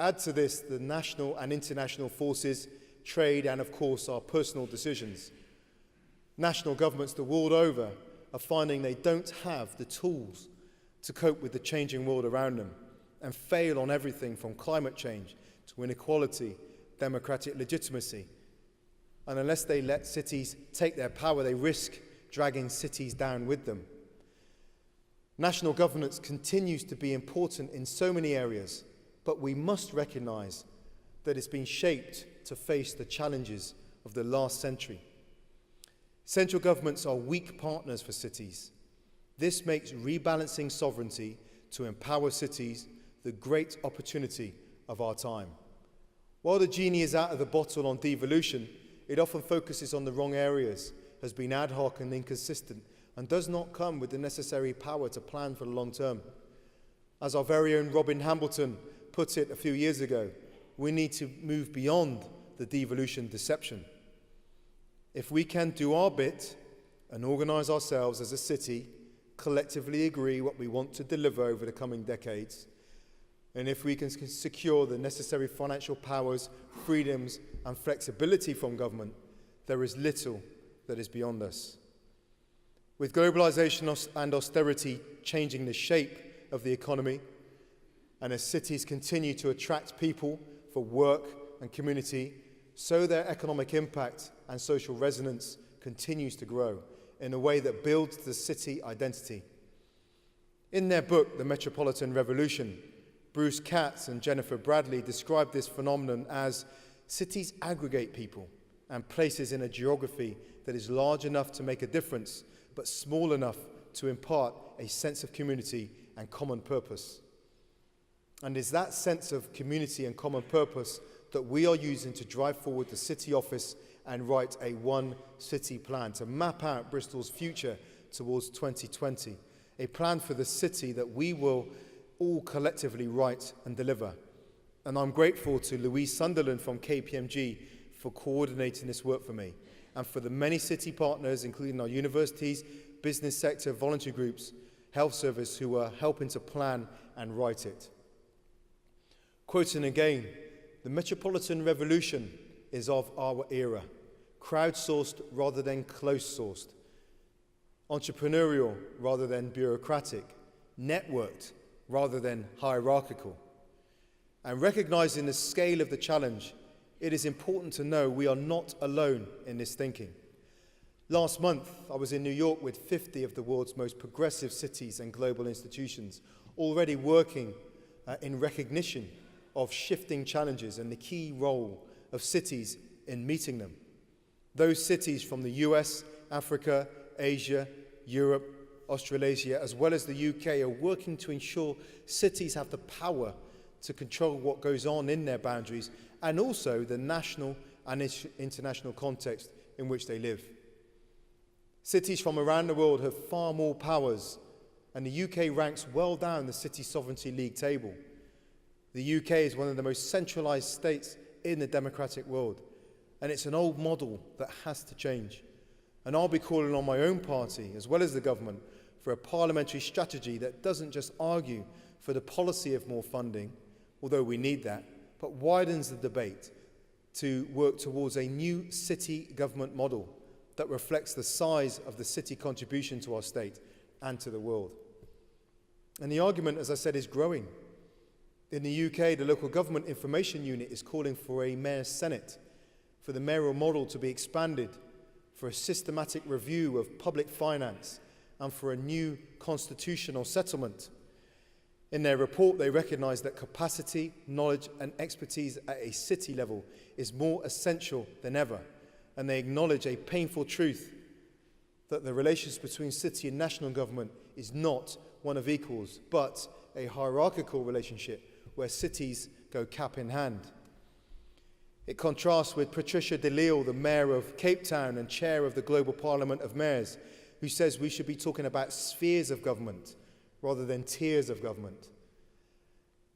G: Add to this the national and international forces, trade and of course our personal decisions. National governments the world over are finding they don't have the tools to cope with the changing world around them and fail on everything from climate change to inequality, democratic legitimacy. And unless they let cities take their power, they risk dragging cities down with them. National governance continues to be important in so many areas, but we must recognise that it's been shaped to face the challenges of the last century. Central governments are weak partners for cities. This makes rebalancing sovereignty to empower cities the great opportunity of our time. While the genie is out of the bottle on devolution, it often focuses on the wrong areas, has been ad hoc and inconsistent, and does not come with the necessary power to plan for the long term. As our very own Robin Hambleton put it a few years ago, we need to move beyond the devolution deception. If we can do our bit and organise ourselves as a city, collectively agree what we want to deliver over the coming decades, and if we can secure the necessary financial powers, freedoms and flexibility from government, there is little that is beyond us. With globalisation and austerity changing the shape of the economy, and as cities continue to attract people for work and community, so their economic impact and social resonance continues to grow in a way that builds the city identity. In their book, The Metropolitan Revolution, Bruce Katz and Jennifer Bradley describe this phenomenon as Cities aggregate people and places in a geography that is large enough to make a difference, but small enough to impart a sense of community and common purpose. And it's that sense of community and common purpose that we are using to drive forward the city office and write a one city plan to map out Bristol's future towards 2020, a plan for the city that we will all collectively write and deliver. And I'm grateful to Louise Sunderland from KPMG for coordinating this work for me, and for the many city partners, including our universities, business sector, voluntary groups, health service, who are helping to plan and write it. Quoting again, the metropolitan revolution is of our era, crowdsourced rather than close-sourced, entrepreneurial rather than bureaucratic, networked rather than hierarchical. And recognizing the scale of the challenge, it is important to know we are not alone in this thinking. Last month, I was in New York with 50 of the world's most progressive cities and global institutions, already working in recognition of shifting challenges and the key role of cities in meeting them. Those cities from the US, Africa, Asia, Europe, Australasia, as well as the UK, are working to ensure cities have the power to control what goes on in their boundaries, and also the national and international context in which they live. Cities from around the world have far more powers, and the UK ranks well down the City Sovereignty League table. The UK is one of the most centralised states in the democratic world, and it's an old model that has to change. And I'll be calling on my own party, as well as the government, for a parliamentary strategy that doesn't just argue for the policy of more funding, although we need that, but widens the debate to work towards a new city government model that reflects the size of the city contribution to our state and to the world. And the argument, as I said, is growing. In the UK, the Local Government Information Unit is calling for a Mayor's Senate, for the mayoral model to be expanded, for a systematic review of public finance, and for a new constitutional settlement. In their report, they recognise that capacity, knowledge, and expertise at a city level is more essential than ever, and they acknowledge a painful truth that the relations between city and national government is not one of equals, but a hierarchical relationship where cities go cap in hand. It contrasts with Patricia de Lille, the Mayor of Cape Town and Chair of the Global Parliament of Mayors, who says we should be talking about spheres of government rather than tiers of government.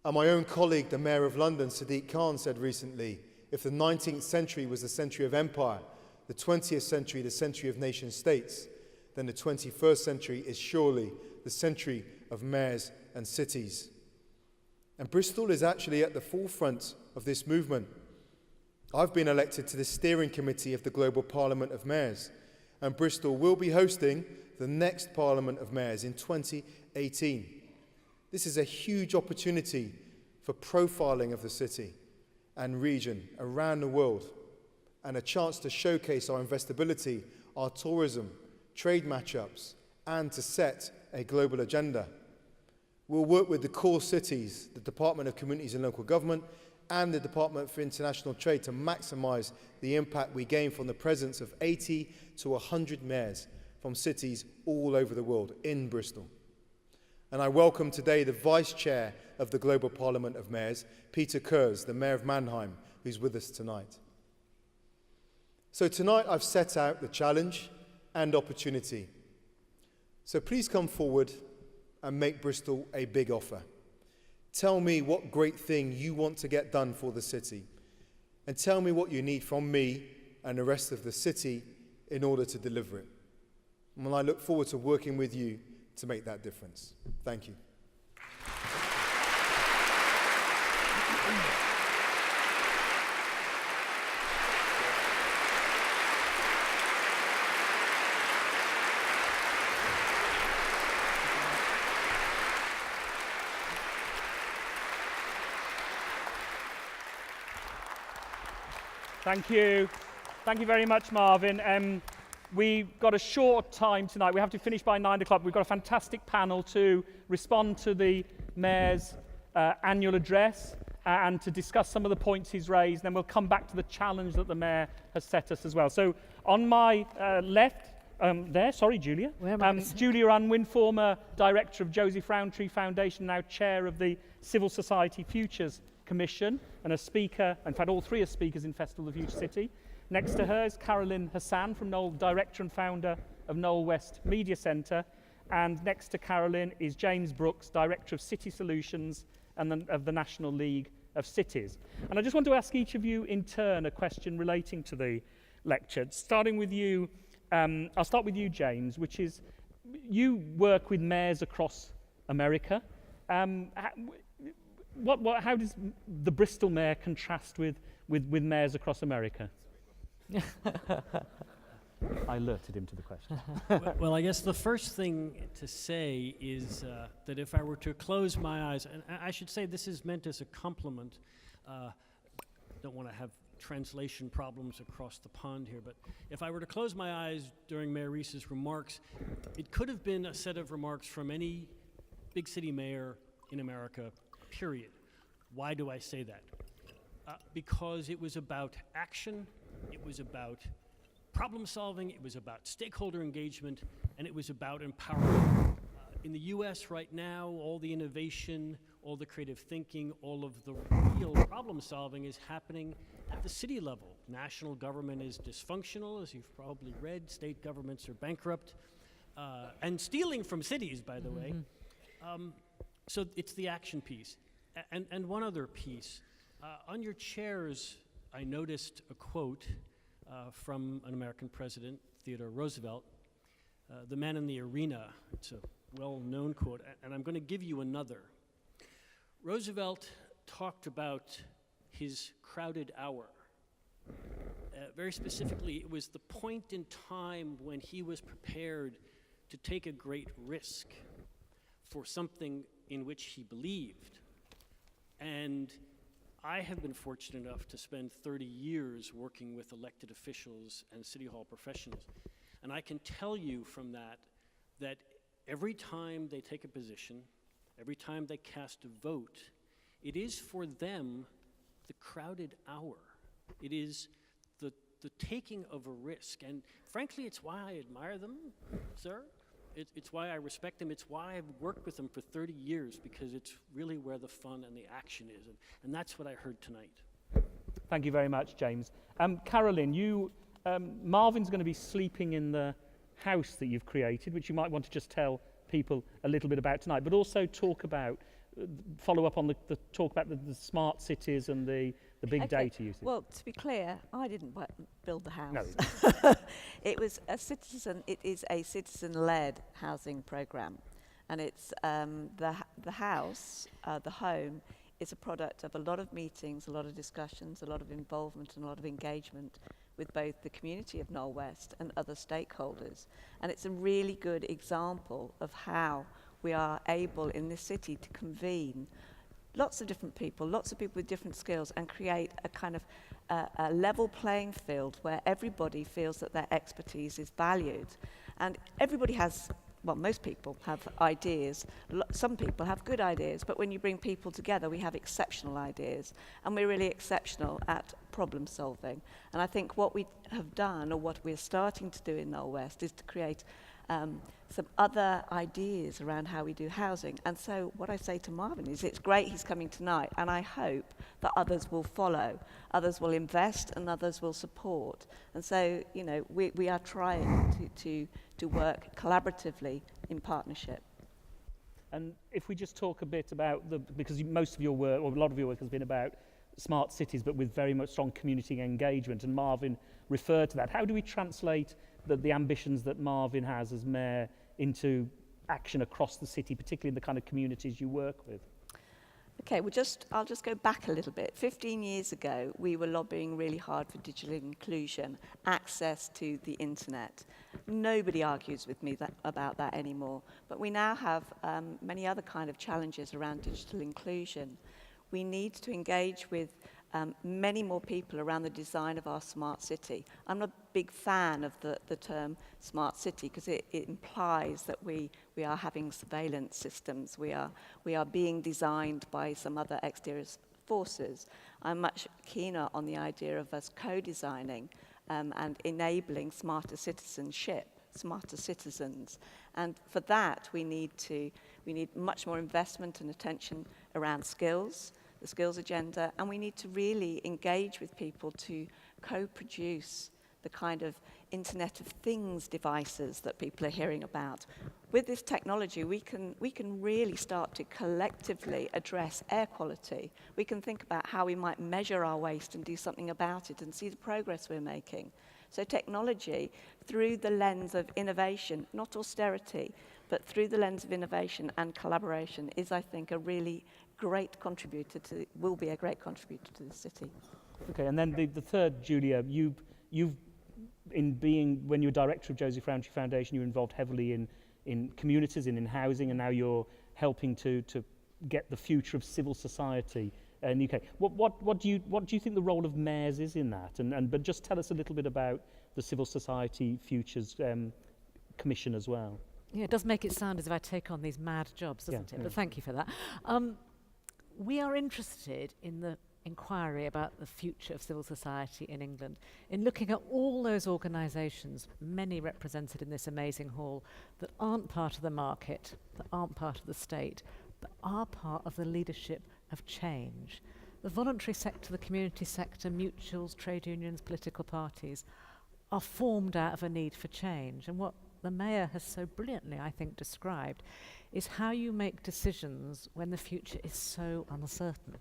G: And my own colleague, the Mayor of London, Sadiq Khan, said recently, if the 19th century was the century of empire, the 20th century the century of nation states, then the 21st century is surely the century of mayors and cities. And Bristol is actually at the forefront of this movement. I've been elected to the steering committee of the Global Parliament of Mayors, and Bristol will be hosting the next Parliament of Mayors in 2018. This is a huge opportunity for profiling of the city and region around the world, and a chance to showcase our investability, our tourism, trade matchups, and to set a global agenda. We'll work with the core cities, the Department of Communities and Local Government, and the Department for International Trade to maximise the impact we gain from the presence of 80 to 100 mayors from cities all over the world in Bristol. And I welcome today the Vice Chair of the Global Parliament of Mayors, Peter Kurz, the Mayor of Mannheim, who's with us tonight. So tonight I've set out the challenge and opportunity. So please come forward and make Bristol a big offer. Tell me what great thing you want to get done for the city, and tell me what you need from me and the rest of the city in order to deliver it. And I look forward to working with you to make that difference. Thank you.
B: Thank you. Thank you very much, Marvin. We've got a short time tonight. We have to finish by 9 o'clock. We've got a fantastic panel to respond to the Mayor's annual address. and to discuss some of the points he's raised. Then we'll come back to the challenge that the Mayor has set us as well. So on my left, Julia.
H: Where am I gonna sit?
B: Julia Unwin, former director of Joseph Rowntree Foundation, now chair of the Civil Society Futures Commission, and a speaker, in fact all three are speakers in Festival of the Future City. Next to her is Carolyn Hassan, from Knowle, director and founder of Knowle West Media Centre. And next to Carolyn is James Brooks, director of City Solutions and of the National League of Cities. And I just want to ask each of you in turn a question relating to the lecture. Starting with you, I'll start with you, James, which is, you work with mayors across America. How does the Bristol mayor contrast with mayors across America? I alerted him to the question.
I: Well, I guess the first thing to say is that if I were to close my eyes, and I should say this is meant as a compliment, don't want to have translation problems across the pond here, but if I were to close my eyes during Mayor Rees's remarks, it could have been a set of remarks from any big city mayor in America, period. Why do I say that? Because it was about action, it was about problem solving, it was about stakeholder engagement, and it was about empowerment. In the US right now, all the innovation, all the creative thinking, all of the real problem solving is happening at the city level. National government is dysfunctional, as you've probably read. State governments are bankrupt, and stealing from cities, by the way. So it's the action piece. And one other piece. On your chairs, I noticed a quote from an American president, Theodore Roosevelt, the man in the arena. It's a well-known quote, and I'm going to give you another. Roosevelt talked about his crowded hour. Very specifically, it was the point in time when he was prepared to take a great risk for something in which he believed. And I have been fortunate enough to spend 30 years working with elected officials and City Hall professionals. And I can tell you from that every time they take a position, every time they cast a vote, it is for them the crowded hour. It is the taking of a risk. And frankly, it's why I admire them, sir. It's why I respect them. It's why I've worked with them for 30 years, because it's really where the fun and the action is. And that's what I heard tonight.
B: Thank you very much, James. Carolyn, Marvin's going to be sleeping in the house that you've created, which you might want to just tell people a little bit about tonight, but also follow up on the talk about the smart cities and the big data usage.
H: Well, to be clear, I didn't build the house.
B: No.
H: It is a citizen-led housing program, and it's the house, the home, is a product of a lot of meetings, a lot of discussions, a lot of involvement, and a lot of engagement with both the community of Knowle West and other stakeholders. And it's a really good example of how we are able in this city to convene lots of different people, lots of people with different skills, and create a kind of a level playing field where everybody feels that their expertise is valued. And everybody has, well, most people have ideas. Some people have good ideas, but when you bring people together, we have exceptional ideas, and we're really exceptional at problem solving. And I think what we have done, or what we're starting to do in Knowle West, is to create some other ideas around how we do housing. And so what I say to Marvin is, it's great he's coming tonight, and I hope that others will follow, others will invest, and others will support. And so, you know, we are trying to work collaboratively in partnership.
B: And if we just talk a bit about because most of your work, or a lot of your work, has been about smart cities, but with very much strong community engagement, and Marvin referred to that. How do we translate the ambitions that Marvin has as mayor into action across the city, particularly in the kind of communities you work with?
H: Okay, I'll just go back a little bit. 15 years ago, we were lobbying really hard for digital inclusion, access to the internet. Nobody argues with me about that anymore. But we now have many other kind of challenges around digital inclusion. We need to engage with many more people around the design of our smart city. I'm not a big fan of the term smart city, because it implies that we are having surveillance systems. We are being designed by some other exterior forces. I'm much keener on the idea of us co-designing and enabling smarter citizenship, smarter citizens. And for that, we need much more investment and attention around skills, the skills agenda, and we need to really engage with people to co-produce the kind of Internet of Things devices that people are hearing about. With this technology, we can really start to collectively address air quality. We can think about how we might measure our waste and do something about it and see the progress we're making. So technology, through the lens of innovation, not austerity, but through the lens of innovation and collaboration, is, I think, a really great contributor to, will be a great contributor to the city.
B: Okay, and then the third, Julia, you've when you were director of Joseph Rowntree Foundation, you were involved heavily in communities and in housing, and now you're helping to get the future of civil society in the UK. What do you think the role of mayors is in that? But just tell us a little bit about the Civil Society Futures Commission as well.
J: Yeah, it does make it sound as if I take on these mad jobs, doesn't it? But thank you for that. We are interested in the inquiry about the future of civil society in England, in looking at all those organisations, many represented in this amazing hall, that aren't part of the market, that aren't part of the state, but are part of the leadership of change. The voluntary sector, the community sector, mutuals, trade unions, political parties are formed out of a need for change. And what the Mayor has so brilliantly, I think, described is how you make decisions when the future is so uncertain.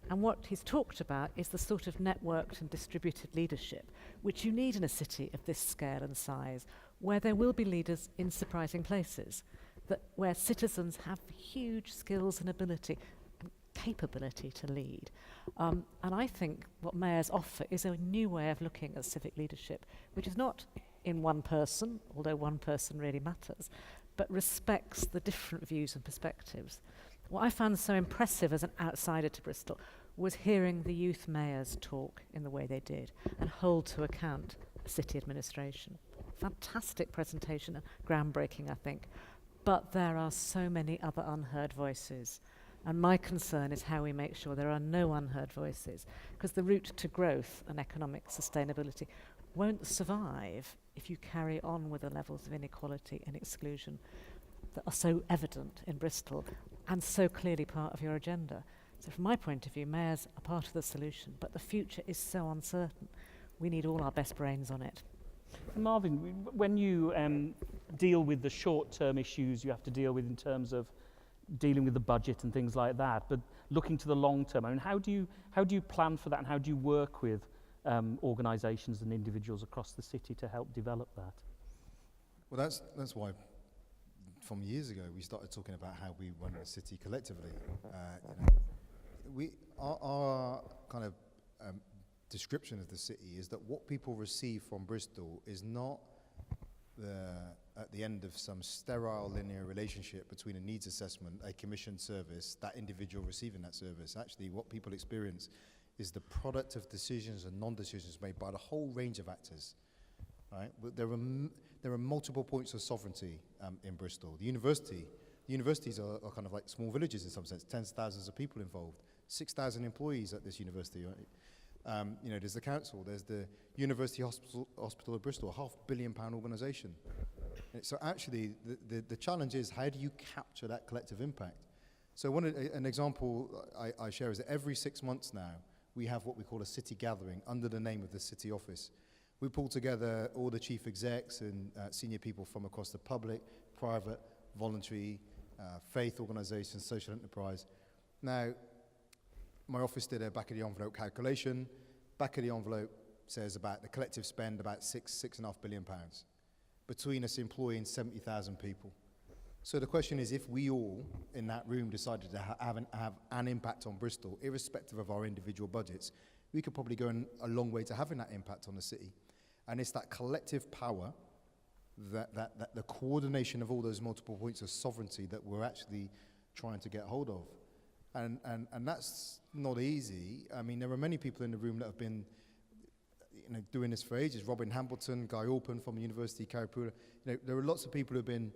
J: And what he's talked about is the sort of networked and distributed leadership which you need in a city of this scale and size, where there will be leaders in surprising places, where citizens have huge skills and ability and capability to lead. And I think what mayors offer is a new way of looking at civic leadership, which is not in one person, although one person really matters, but respects the different views and perspectives. What I found so impressive as an outsider to Bristol was hearing the youth mayors talk in the way they did and hold to account the city administration. Fantastic presentation, groundbreaking, I think. But there are so many other unheard voices. And my concern is how we make sure there are no unheard voices, because the route to growth and economic sustainability won't survive if you carry on with the levels of inequality and exclusion that are so evident in Bristol and so clearly part of your agenda. So from my point of view, mayors are part of the solution, but the future is so uncertain. We need all our best brains on it.
B: Marvin, when you deal with the short-term issues you have to deal with in terms of dealing with the budget and things like that, but looking to the long term, I mean, how do you plan for that, and how do you work with organisations and individuals across the city to help develop that?
F: Well, that's why from years ago we started talking about how we run the city collectively. Our kind of description of the city is that what people receive from Bristol is not at the end of some sterile linear relationship between a needs assessment, a commissioned service, that individual receiving that service. Actually, what people experience is the product of decisions and non-decisions made by the whole range of actors. Right? But there are multiple points of sovereignty in Bristol. The universities are kind of like small villages in some sense, tens of thousands of people involved, 6,000 employees at this university. Right? There's the council, there's the University Hospital of Bristol, a £500 million organisation. So actually, the challenge is, how do you capture that collective impact? So an example I share is that every 6 months now, we have what we call a city gathering under the name of the city office. We pull together all the chief execs and senior people from across the public, private, voluntary, faith organisations, social enterprise. Now, my office did a back-of-the-envelope calculation. Back of the envelope says about the collective spend about £6.5 billion between us employing 70,000 people. So the question is, if we all in that room decided to have an impact on Bristol, irrespective of our individual budgets, we could probably go a long way to having that impact on the city. And it's that collective power, that the coordination of all those multiple points of sovereignty that we're actually trying to get hold of. And that's not easy. I mean, there are many people in the room that have been doing this for ages. Robin Hambleton, Guy Orpen from the University, Caripura. There are lots of people who have been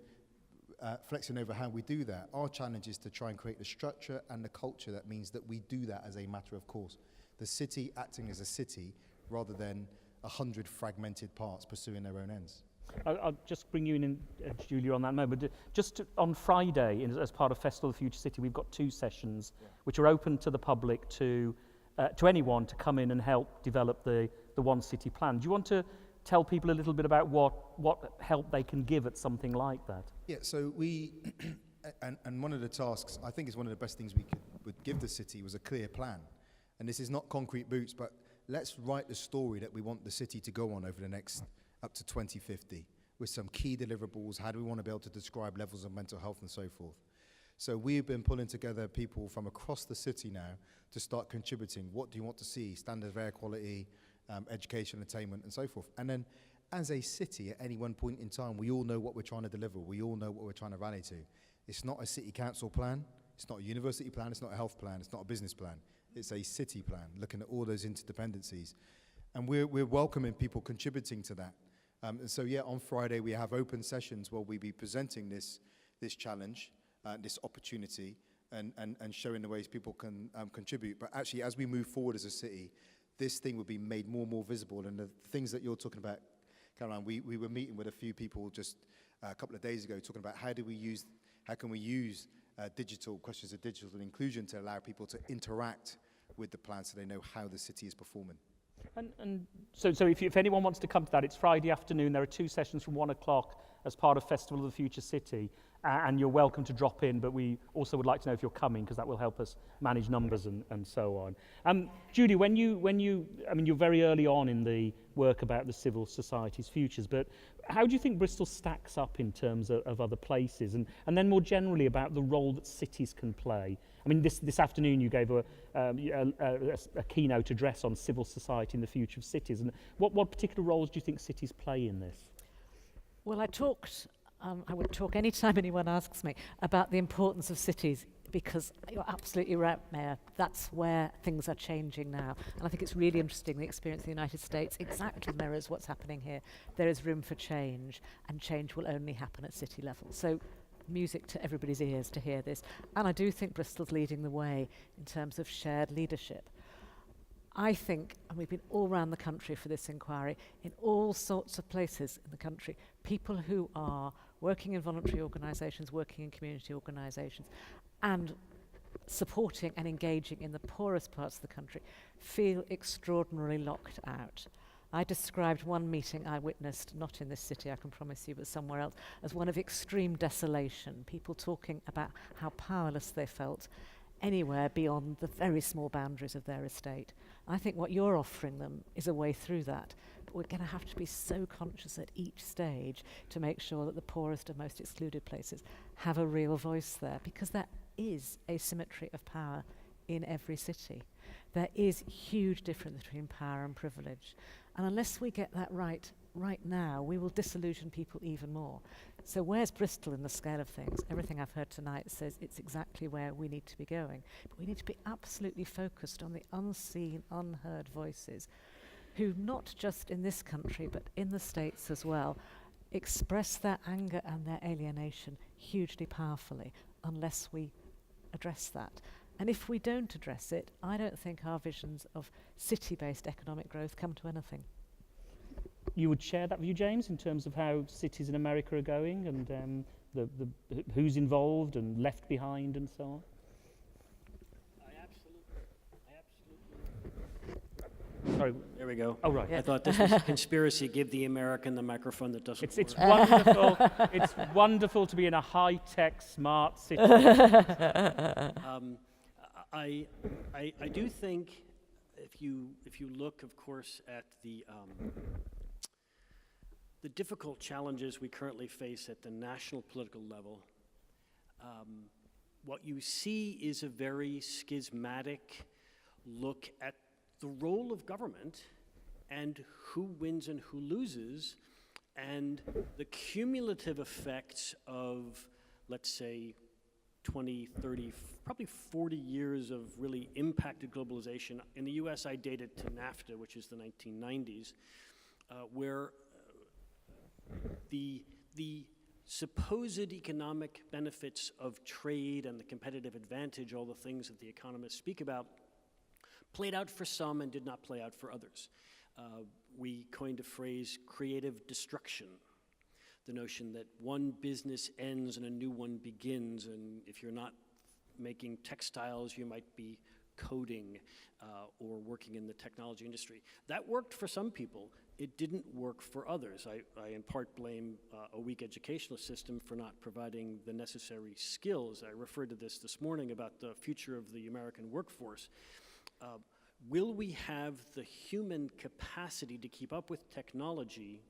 F: flexing over how we do that. Our challenge is to try and create the structure and the culture that means that we do that as a matter of course. The city acting as a city rather than 100 fragmented parts pursuing their own ends.
B: I'll just bring you in, Julia, on that moment. On Friday, as part of Festival of the Future City, we've got 2 sessions which are open to the public, to anyone to come in and help develop the One City plan. Do you want to tell people a little bit about what help they can give at something like that?
F: Yeah, so we, and one of the tasks, I think is one of the best things we would give the city was a clear plan. And this is not concrete boots, but let's write the story that we want the city to go on over the next up to 2050 with some key deliverables. How do we want to be able to describe levels of mental health and so forth? So we've been pulling together people from across the city now to start contributing. What do you want to see? Standard of air quality, education, attainment, and so forth. And then as a city, at any one point in time, we all know what we're trying to deliver. We all know what we're trying to rally to. It's not a city council plan. It's not a university plan. It's not a health plan. It's not a business plan. It's a city plan, looking at all those interdependencies. And we're welcoming people contributing to that. And so, yeah, on Friday we have open sessions where we'll be presenting this challenge, this opportunity, and showing the ways people can contribute. But actually, as we move forward as a city, this thing will be made more and more visible. And the things that you're talking about, Caroline, we were meeting with a few people just a couple of days ago talking about how can we use digital questions of digital inclusion to allow people to interact with the plan so they know how the city is performing.
B: And so if anyone wants to come to that, it's Friday afternoon. There are 2 sessions from 1 o'clock as part of Festival of the Future City. And you're welcome to drop in, but we also would like to know if you're coming, because that will help us manage numbers and so on. Judy, when you, I mean, you're very early on in the work about the civil society's futures, but how do you think Bristol stacks up in terms of other places? And then more generally about the role that cities can play. I mean, this afternoon you gave a keynote address on civil society and the future of cities. And what particular roles do you think cities play in this?
J: Well, I would talk anytime anyone asks me about the importance of cities, because you're absolutely right, Mayor. That's where things are changing now. And I think it's really interesting, the experience in the United States exactly mirrors what's happening here. There is room for change, and change will only happen at city level. So music to everybody's ears to hear this. And I do think Bristol's leading the way in terms of shared leadership. I think, and we've been all around the country for this inquiry, in all sorts of places in the country, people who are working in voluntary organisations, working in community organisations, and supporting and engaging in the poorest parts of the country, feel extraordinarily locked out. I described one meeting I witnessed, not in this city, I can promise you, but somewhere else, as one of extreme desolation, people talking about how powerless they felt anywhere beyond the very small boundaries of their estate. I think what you're offering them is a way through that. But we're going to have to be so conscious at each stage to make sure that the poorest and most excluded places have a real voice there, because there is asymmetry of power in every city. There is huge difference between power and privilege. And unless we get that right now, we will disillusion people even more. So where's Bristol in the scale of things? Everything I've heard tonight says it's exactly where we need to be going. But we need to be absolutely focused on the unseen, unheard voices who, not just in this country, but in the States as well, express their anger and their alienation hugely powerfully unless we address that. And if we don't address it, I don't think our visions of city-based economic growth come to anything.
B: You would share that view, James, in terms of how cities in America are going and who's involved and left behind and so on?
I: I absolutely.
B: Sorry.
I: There we go.
B: Oh, right.
I: I thought this was a conspiracy. Give the American the microphone that doesn't
B: It's
I: work.
B: wonderful. It's wonderful to be in a high-tech, smart city.
I: I do think if you look, of course, at the difficult challenges we currently face at the national political level, what you see is a very schismatic look at the role of government and who wins and who loses, and the cumulative effects of, let's say, 20, 30, probably 40 years of really impacted globalization. In the US, I date it to NAFTA, which is the 1990s, where the supposed economic benefits of trade and the competitive advantage, all the things that the economists speak about, played out for some and did not play out for others. We coined a phrase, creative destruction. The notion that one business ends and a new one begins, and if you're not making textiles, you might be coding or working in the technology industry. That worked for some people. It didn't work for others. I in part blame a weak educational system for not providing the necessary skills. I referred to this morning about the future of the American workforce. Will we have the human capacity to keep up with technology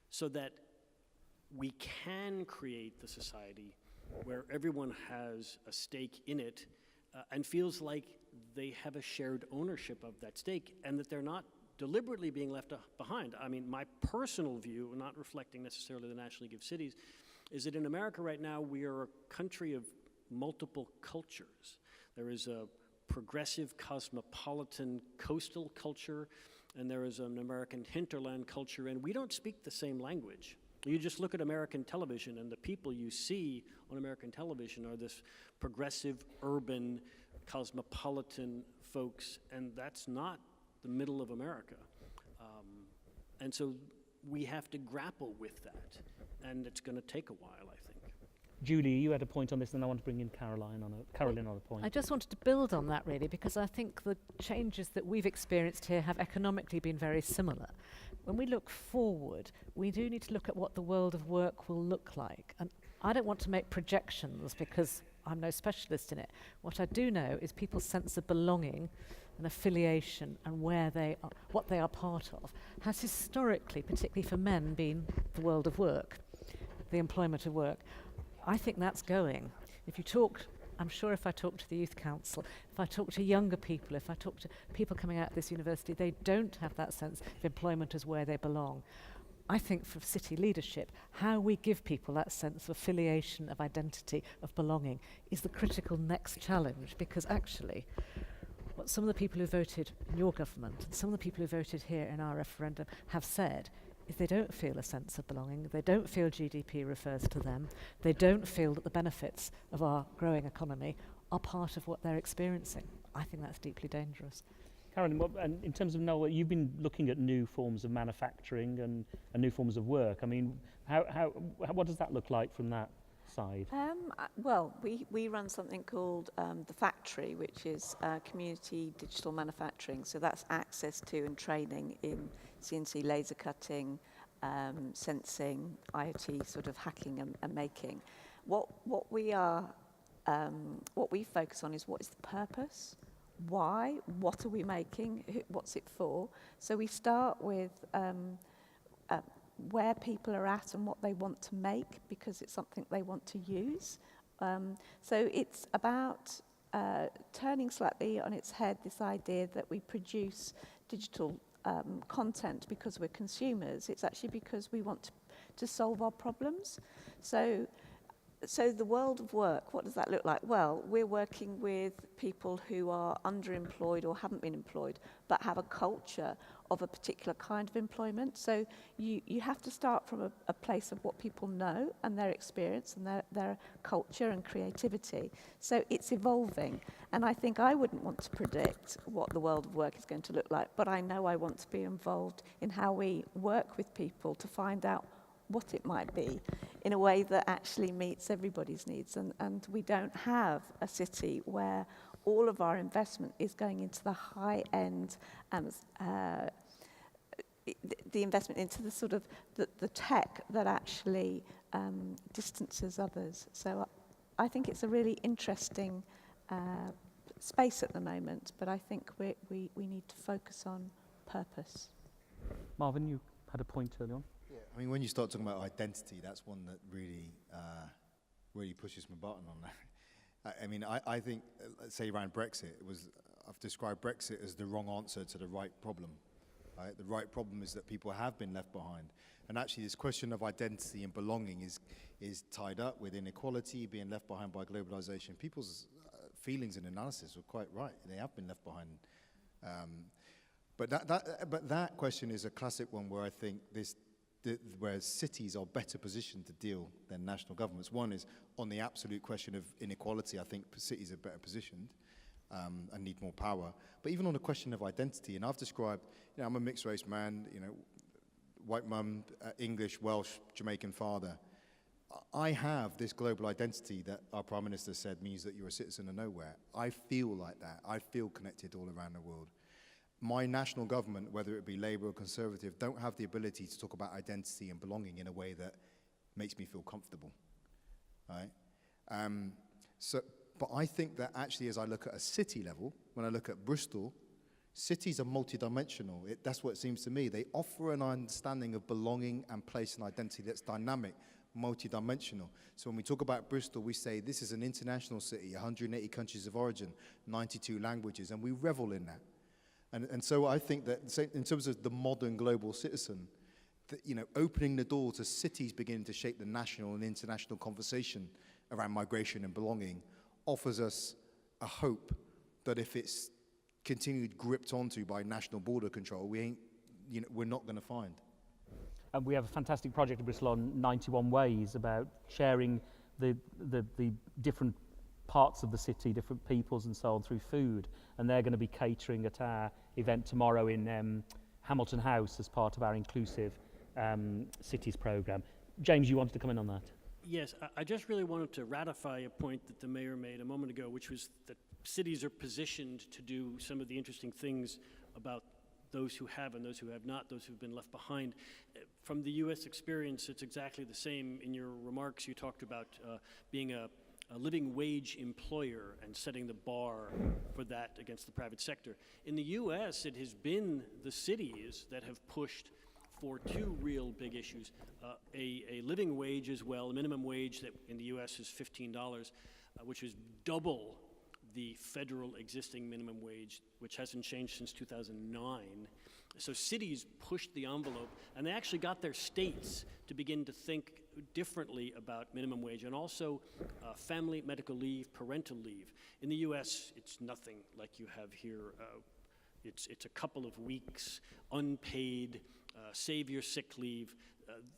I: so that we can create the society where everyone has a stake in it and feels like they have a shared ownership of that stake and that they're not deliberately being left behind? I mean, my personal view, not reflecting necessarily the National League of Cities, is that in America right now we are a country of multiple cultures. There is a progressive cosmopolitan coastal culture, and there is an American hinterland culture, and we don't speak the same language. You just look at American television, and the people you see on American television are this progressive, urban, cosmopolitan folks, and that's not the middle of America. And so we have to grapple with that, and it's going to take a while, I think.
B: Julie, you had a point on this, and I want to bring in Carolyn on a point.
J: I just wanted to build on that, really, because I think the changes that we've experienced here have economically been very similar. When we look forward, we do need to look at what the world of work will look like. And I don't want to make projections because I'm no specialist in it. What I do know is people's sense of belonging and affiliation and where they are, what they are part of, has historically, particularly for men, been the world of work, the employment of work. I think that's going. If you talk, I'm sure if I talk to the Youth Council, if I talk to younger people, if I talk to people coming out of this university, they don't have that sense of employment as where they belong. I think for city leadership, how we give people that sense of affiliation, of identity, of belonging is the critical next challenge, because actually what some of the people who voted in your government and some of the people who voted here in our referendum have said is they don't feel a sense of belonging, they don't feel GDP refers to them, they don't feel that the benefits of our growing economy are part of what they're experiencing. I think that's deeply dangerous.
B: Carolyn, and in terms of Knowle, you've been looking at new forms of manufacturing and new forms of work. I mean, what does that look like from that side?
H: Well, we run something called The Factory, which is community digital manufacturing. So that's access to and training in CNC laser cutting, sensing, IoT sort of hacking and making. What we focus on is what is the purpose, why, what are we making, what's it for. So we start with where people are at and what they want to make, because it's something they want to use. So it's about turning slightly on its head this idea that we produce digital content because we're consumers. It's actually because we want to solve our problems. So the world of work, what does that look like? Well, we're working with people who are underemployed or haven't been employed, but have a culture of a particular kind of employment. So you have to start from a place of what people know and their experience and their culture and creativity. So it's evolving. And I think I wouldn't want to predict what the world of work is going to look like, but I know I want to be involved in how we work with people to find out what it might be in a way that actually meets everybody's needs. And we don't have a city where all of our investment is going into the high end and the investment into the sort of the tech that actually distances others. So I think it's a really interesting space at the moment, but I think we need to focus on purpose.
B: Marvin, you had a point earlier on.
F: Yeah, I mean, when you start talking about identity, that's one that really pushes my button on that. I mean, I think, let's say around Brexit, I've described Brexit as the wrong answer to the right problem. Right? The right problem is that people have been left behind. And actually this question of identity and belonging is tied up with inequality, being left behind by globalization. People's feelings and analysis were quite right. They have been left behind. But that question is a classic one where I think this whereas cities are better positioned to deal than national governments. One is on the absolute question of inequality. I think cities are better positioned and need more power. But even on the question of identity, and I've described, I'm a mixed race man, white mum, English, Welsh, Jamaican father. I have this global identity that our Prime Minister said means that you're a citizen of nowhere. I feel like that. I feel connected all around the world. My national government, whether it be Labour or Conservative, don't have the ability to talk about identity and belonging in a way that makes me feel comfortable, right? But I think that actually, as I look at a city level, when I look at Bristol, cities are multidimensional. That's what it seems to me. They offer an understanding of belonging and place and identity that's dynamic, multidimensional. So when we talk about Bristol, we say this is an international city, 180 countries of origin, 92 languages, and we revel in that. And so I think that in terms of the modern global citizen, that, opening the door to cities beginning to shape the national and international conversation around migration and belonging offers us a hope that if it's continued gripped onto by national border control, we're not going to find.
B: And we have a fantastic project in Bristol on 91 Ways about sharing the different parts of the city, different peoples and so on through food. And they're going to be catering at our event tomorrow in Hamilton House as part of our Inclusive Cities programme. James, you wanted to come in on that?
I: Yes, I just really wanted to ratify a point that the Mayor made a moment ago, which was that cities are positioned to do some of the interesting things about those who have and those who have not, those who've been left behind. From the U.S. experience, it's exactly the same. In your remarks, you talked about being a living wage employer and setting the bar for that against the private sector. In the U.S., it has been the cities that have pushed for two real big issues. A living wage as well, a minimum wage that in the U.S. is $15, which is double the federal existing minimum wage, which hasn't changed since 2009. So cities pushed the envelope, and they actually got their states to begin to think differently about minimum wage, and also family medical leave, parental leave. In the U.S., it's nothing like you have here. It's a couple of weeks, unpaid, save your sick leave.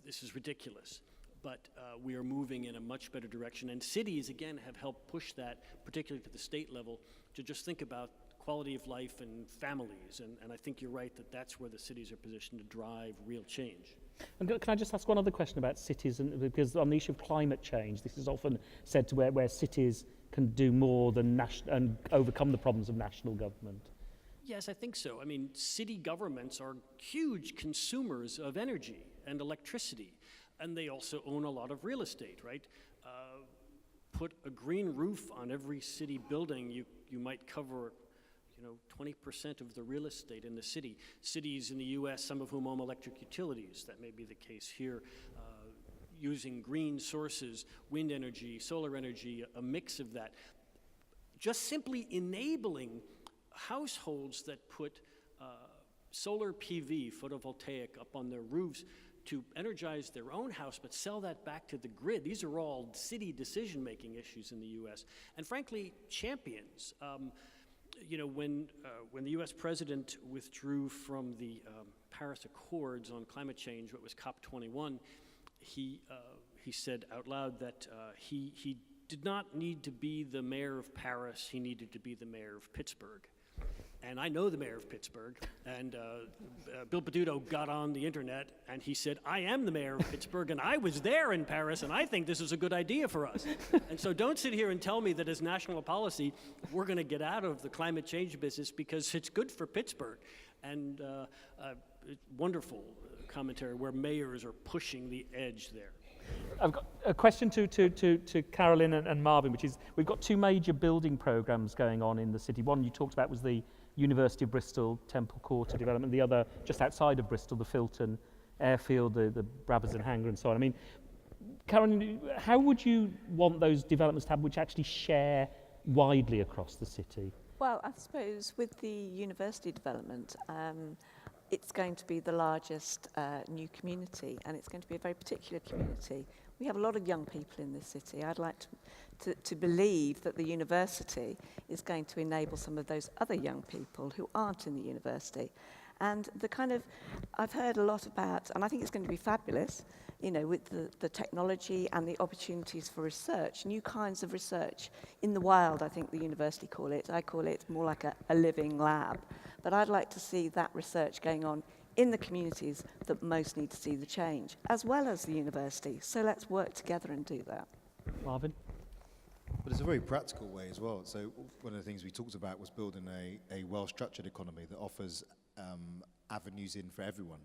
I: This is ridiculous. But we are moving in a much better direction. And cities, again, have helped push that, particularly to the state level, to just think about quality of life and families. And I think you're right that that's where the cities are positioned to drive real change.
B: And can I just ask one other question about cities? And because on the issue of climate change, this is often said to where cities can do more than and overcome the problems of national government.
I: Yes, I think so. I mean, city governments are huge consumers of energy and electricity, and they also own a lot of real estate, right? Put a green roof on every city building, you might cover 20% of the real estate in the city. Cities in the U.S., some of whom own electric utilities, that may be the case here, using green sources, wind energy, solar energy, a mix of that. Just simply enabling households that put solar PV, photovoltaic, up on their roofs to energize their own house, but sell that back to the grid. These are all city decision-making issues in the U.S. And frankly, champions. When the U.S. president withdrew from the Paris Accords on climate change, what was COP21, he said out loud that he did not need to be the mayor of Paris, he needed to be the mayor of Pittsburgh. And I know the mayor of Pittsburgh, and Bill Peduto got on the internet and he said, I am the mayor of Pittsburgh, and I was there in Paris, and I think this is a good idea for us. And so don't sit here and tell me that as national policy, we're going to get out of the climate change business because it's good for Pittsburgh. And wonderful commentary where mayors are pushing the edge there.
B: I've got a question to Carolyn and Marvin, which is, we've got two major building programmes going on in the city. One you talked about was the University of Bristol Temple Quarter development, the other just outside of Bristol, the Filton Airfield, the Brabazon Hangar and so on. I mean, Carolyn, how would you want those developments to happen which actually share widely across the city?
H: Well, I suppose with the university development, it's going to be the largest new community, and it's going to be a very particular community. We have a lot of young people in this city. I'd like to believe that the university is going to enable some of those other young people who aren't in the university. And the kind of, I've heard a lot about, and I think it's going to be fabulous, you know, with the technology and the opportunities for research, new kinds of research in the wild, I think the university call it. I call it more like a living lab. But I'd like to see that research going on in the communities that most need to see the change, as well as the university. So let's work together and do that.
B: Marvin?
K: But it's a very practical way as well. So one of the things we talked about was building a well-structured economy that offers avenues in for everyone.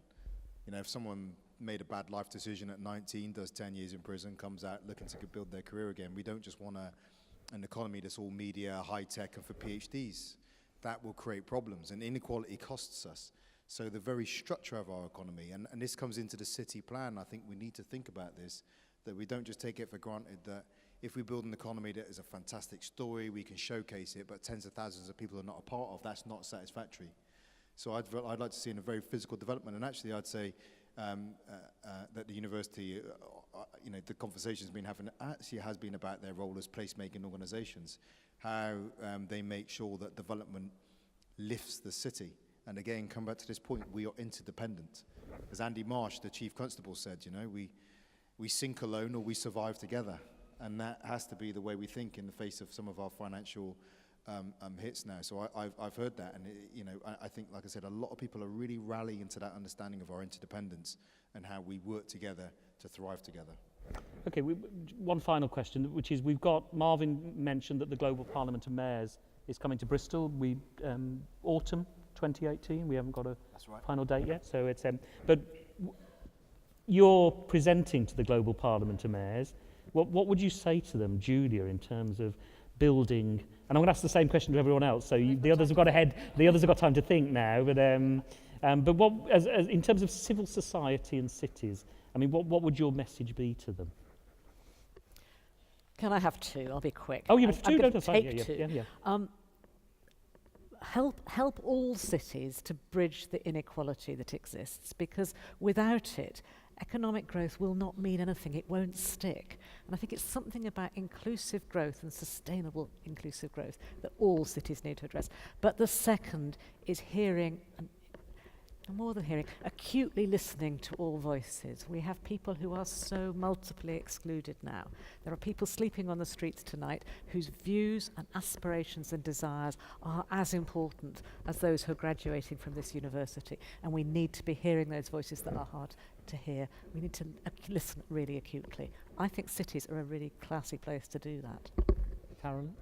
K: You know, if someone made a bad life decision at 19, does 10 years in prison, comes out looking to build their career again, we don't just want an economy that's all media, high-tech, and for PhDs. That will create problems, and inequality costs us. So the very structure of our economy, and this comes into the city plan, I think we need to think about this, that we don't just take it for granted that if we build an economy that is a fantastic story, we can showcase it, but tens of thousands of people are not a part of, that's not satisfactory. So I'd like to see in a very physical development, and actually I'd say that the university, you know, the conversation's been having actually has been about their role as placemaking organisations, how they make sure that development lifts the city. And again, come back to this point, we are interdependent. As Andy Marsh, the Chief Constable, said, you know, we sink alone or we survive together. And that has to be the way we think in the face of some of our financial hits now. So I've heard that, and you know, I think, like I said, a lot of people are really rallying to that understanding of our interdependence and how we work together to thrive together.
B: Okay, one final question, which is we've got, Marvin mentioned that the Global Parliament of Mayors is coming to Bristol. Autumn 2018, we haven't got a final date yet, so it's, but you're presenting to the Global Parliament of Mayors. What would you say to them, Julia, in terms of building, and I'm going to ask the same question to everyone else, so the others have got ahead, the others have got time to think now, but what, as in terms of civil society and cities, I mean, what would your message be to them?
J: Can I have two? I'll be quick.
B: Oh, you have two?
J: I'm
B: No,
J: take
B: two.
J: Yeah. Help all cities to bridge the inequality that exists, because without it, economic growth will not mean anything. It won't stick. And I think it's something about inclusive growth and sustainable inclusive growth that all cities need to address. But the second is hearing, and more than hearing, acutely listening to all voices. We have people who are so multiply excluded now. There are people sleeping on the streets tonight whose views and aspirations and desires are as important as those who are graduating from this university. And we need to be hearing those voices that are hard to hear. We need to listen really acutely. I think cities are a really classy place to do that.
B: Carolyn?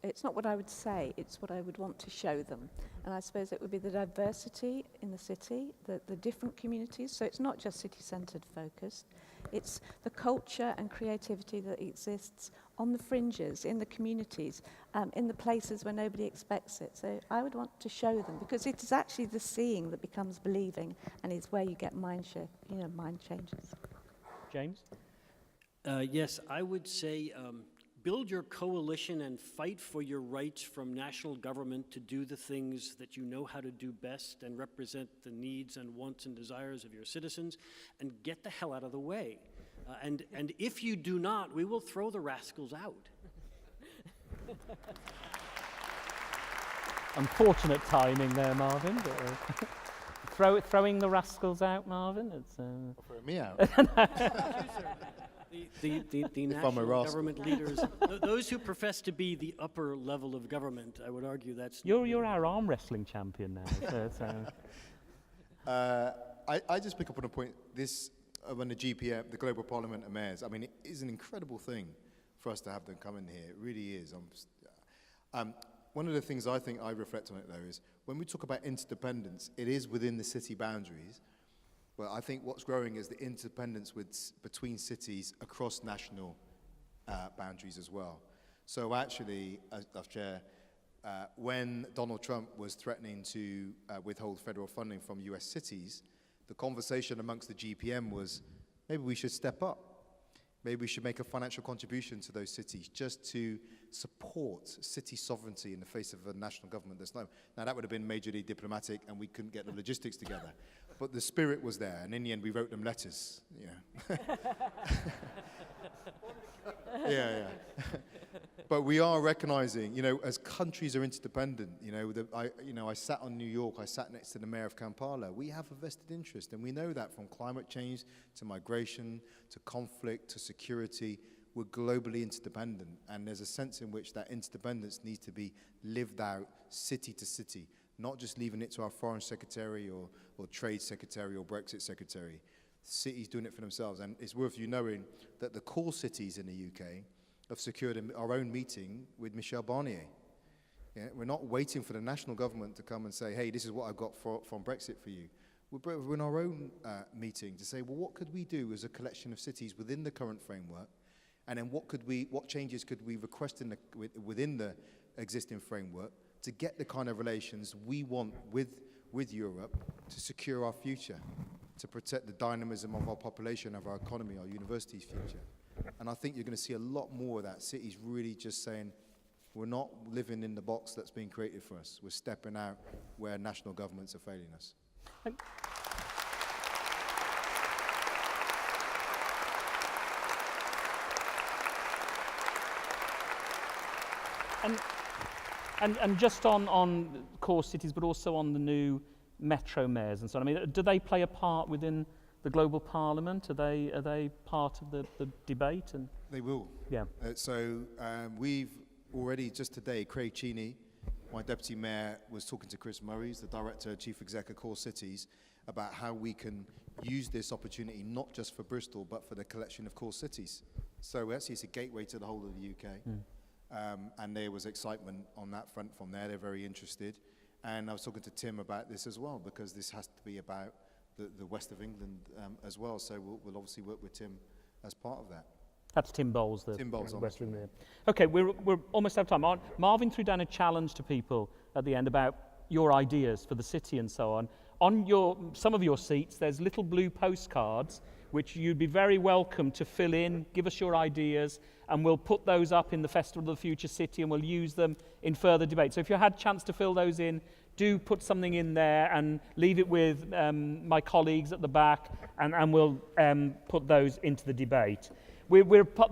H: It's not what I would say, it's what I would want to show them. And I suppose it would be the diversity in the city, the different communities. So it's not just city-centred focused. It's the culture and creativity that exists on the fringes, in the communities, in the places where nobody expects it. So I would want to show them, because it is actually the seeing that becomes believing, and it's where you get mind changes.
B: James?
I: Yes, I would say build your coalition and fight for your rights from national government to do the things that you know how to do best and represent the needs and wants and desires of your citizens, and get the hell out of the way. And if you do not, we will throw the rascals out. Unfortunate timing there, Marvin. But, throwing the rascals out, Marvin? It's
K: Throw me out.
I: The national government leaders, those who profess to be the upper level of government, I would argue that's...
B: You're our arm wrestling champion now.
K: I just pick up on a point, this, when the GPM, the Global Parliament of Mayors, I mean, it is an incredible thing for us to have them come in here. It really is. One of the things I think I reflect on it, though, is when we talk about interdependence, it is within the city boundaries. But I think what's growing is the interdependence between cities across national boundaries as well. So actually, as Chair, when Donald Trump was threatening to withhold federal funding from US cities, the conversation amongst the GPM was, maybe we should step up. Maybe we should make a financial contribution to those cities just to support city sovereignty in the face of a national government that's no. Now, that would have been majorly diplomatic, and we couldn't get the logistics together. But the spirit was there, and in the end, we wrote them letters. Yeah. But we are recognizing, as countries are interdependent, I sat on New York, I sat next to the mayor of Kampala. We have a vested interest, and we know that from climate change to migration to conflict to security, we're globally interdependent. And there's a sense in which that interdependence needs to be lived out city to city, not just leaving it to our foreign secretary or trade secretary or Brexit secretary. Cities doing it for themselves. And it's worth you knowing that the core cities in the UK have secured our own meeting with Michel Barnier. Yeah, we're not waiting for the national government to come and say, hey, this is what I've got from Brexit for you. We're in our own meeting to say, well, what could we do as a collection of cities within the current framework? And then what changes could we request within the existing framework to get the kind of relations we want with Europe to secure our future, to protect the dynamism of our population, of our economy, our universities' future. And I think you're going to see a lot more of that. Cities really just saying, we're not living in the box that's been created for us. We're stepping out where national governments are failing us.
B: And just on core cities, but also on the new metro mayors and so on. I mean, do they play a part within the global parliament? Are they part of the debate? And
K: they will.
B: Yeah.
K: We've already just today, Craig Cheney, my deputy mayor, was talking to Chris Murray, the director, chief exec of Core Cities, about how we can use this opportunity not just for Bristol, but for the collection of core cities. So actually, it's a gateway to the whole of the UK. And there was excitement on that front from there. They're very interested. And I was talking to Tim about this as well, because this has to be about the west of England as well. So we'll obviously work with Tim as part of that.
B: That's Tim Bowles,
K: Tim Bowles,
B: West of England. Okay, we're almost out of time. Marvin threw down a challenge to people at the end about your ideas for the city and so on. On some of your seats, there's little blue postcards, which you'd be very welcome to fill in, give us your ideas, and we'll put those up in the Festival of the Future City and we'll use them in further debate. So if you had a chance to fill those in, do put something in there and leave it with my colleagues at the back, and we'll put those into the debate.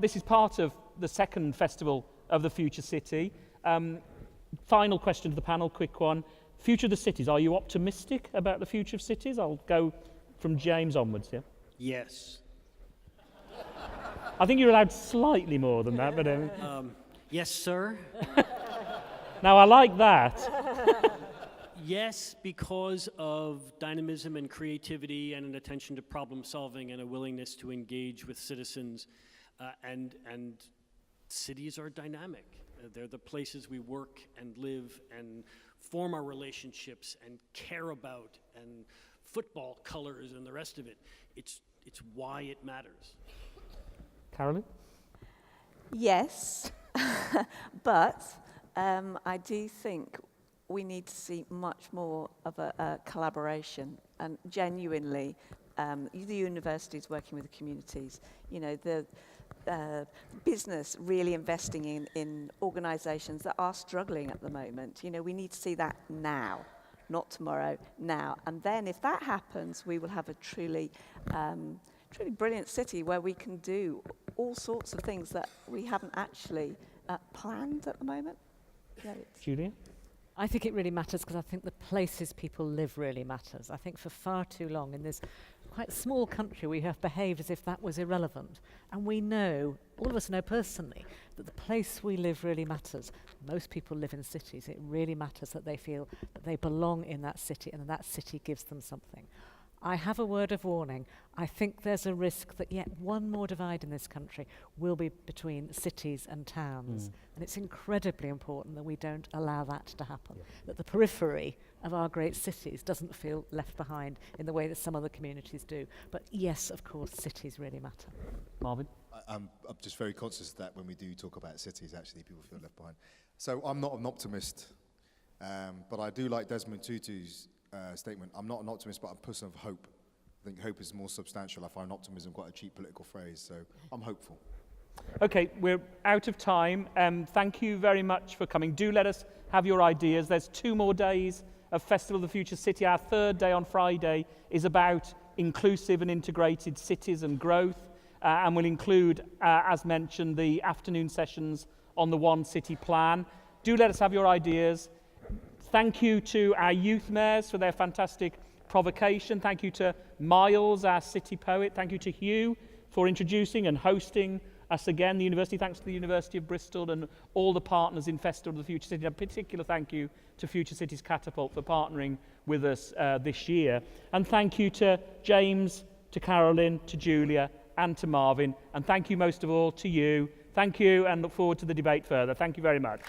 B: This is part of the second Festival of the Future City. Final question to the panel, quick one. Future of the cities, are you optimistic about the future of cities? I'll go from James onwards here.
I: Yes.
B: I think you're allowed slightly more than that, but...
I: Yes, sir.
B: Now, I like that.
I: Yes, because of dynamism and creativity and an attention to problem solving and a willingness to engage with citizens. And cities are dynamic. They're the places we work and live and form our relationships and care about, and football colors and the rest of it. It's why it matters.
B: Carolyn?
H: Yes, but I do think we need to see much more of a collaboration, and genuinely, the universities working with the communities, the business really investing in organisations that are struggling at the moment. We need to see that now, not tomorrow, now. And then if that happens, we will have a truly brilliant city where we can do all sorts of things that we haven't actually planned at the moment.
B: Julia?
J: I think it really matters because I think the places people live really matters. I think for far too long in this quite small country we have behaved as if that was irrelevant. And we know, all of us know personally, that the place we live really matters. Most people live in cities. It really matters that they feel that they belong in that city and that city gives them something. I have a word of warning. I think there's a risk that yet one more divide in this country will be between cities and towns. And it's incredibly important that we don't allow that to happen. That the periphery of our great cities doesn't feel left behind in the way that some other communities do. But yes, of course, cities really matter.
B: Marvin?
K: I'm just very conscious that when we do talk about cities, actually people feel left behind. So I'm not an optimist, but I do like Desmond Tutu's statement. I'm not an optimist, but I'm a person of hope. I think hope is more substantial. I find optimism quite a cheap political phrase, so I'm hopeful.
B: Okay, we're out of time. Thank you very much for coming. Do let us have your ideas. There's 2 more days of Festival of the Future City. Our 3rd day on Friday is about inclusive and integrated cities and growth, and will include, as mentioned, the afternoon sessions on the One City Plan. Do let us have your ideas. Thank you to our youth mayors for their fantastic provocation. Thank you to Miles, our city poet. Thank you to Hugh for introducing and hosting us again, the university. Thanks to the University of Bristol and all the partners in Festival of the Future City. A particular thank you to Future Cities Catapult for partnering with us this year. And thank you to James, to Carolyn, to Julia, and to Marvin. And thank you most of all to you. Thank you, and look forward to the debate further. Thank you very much.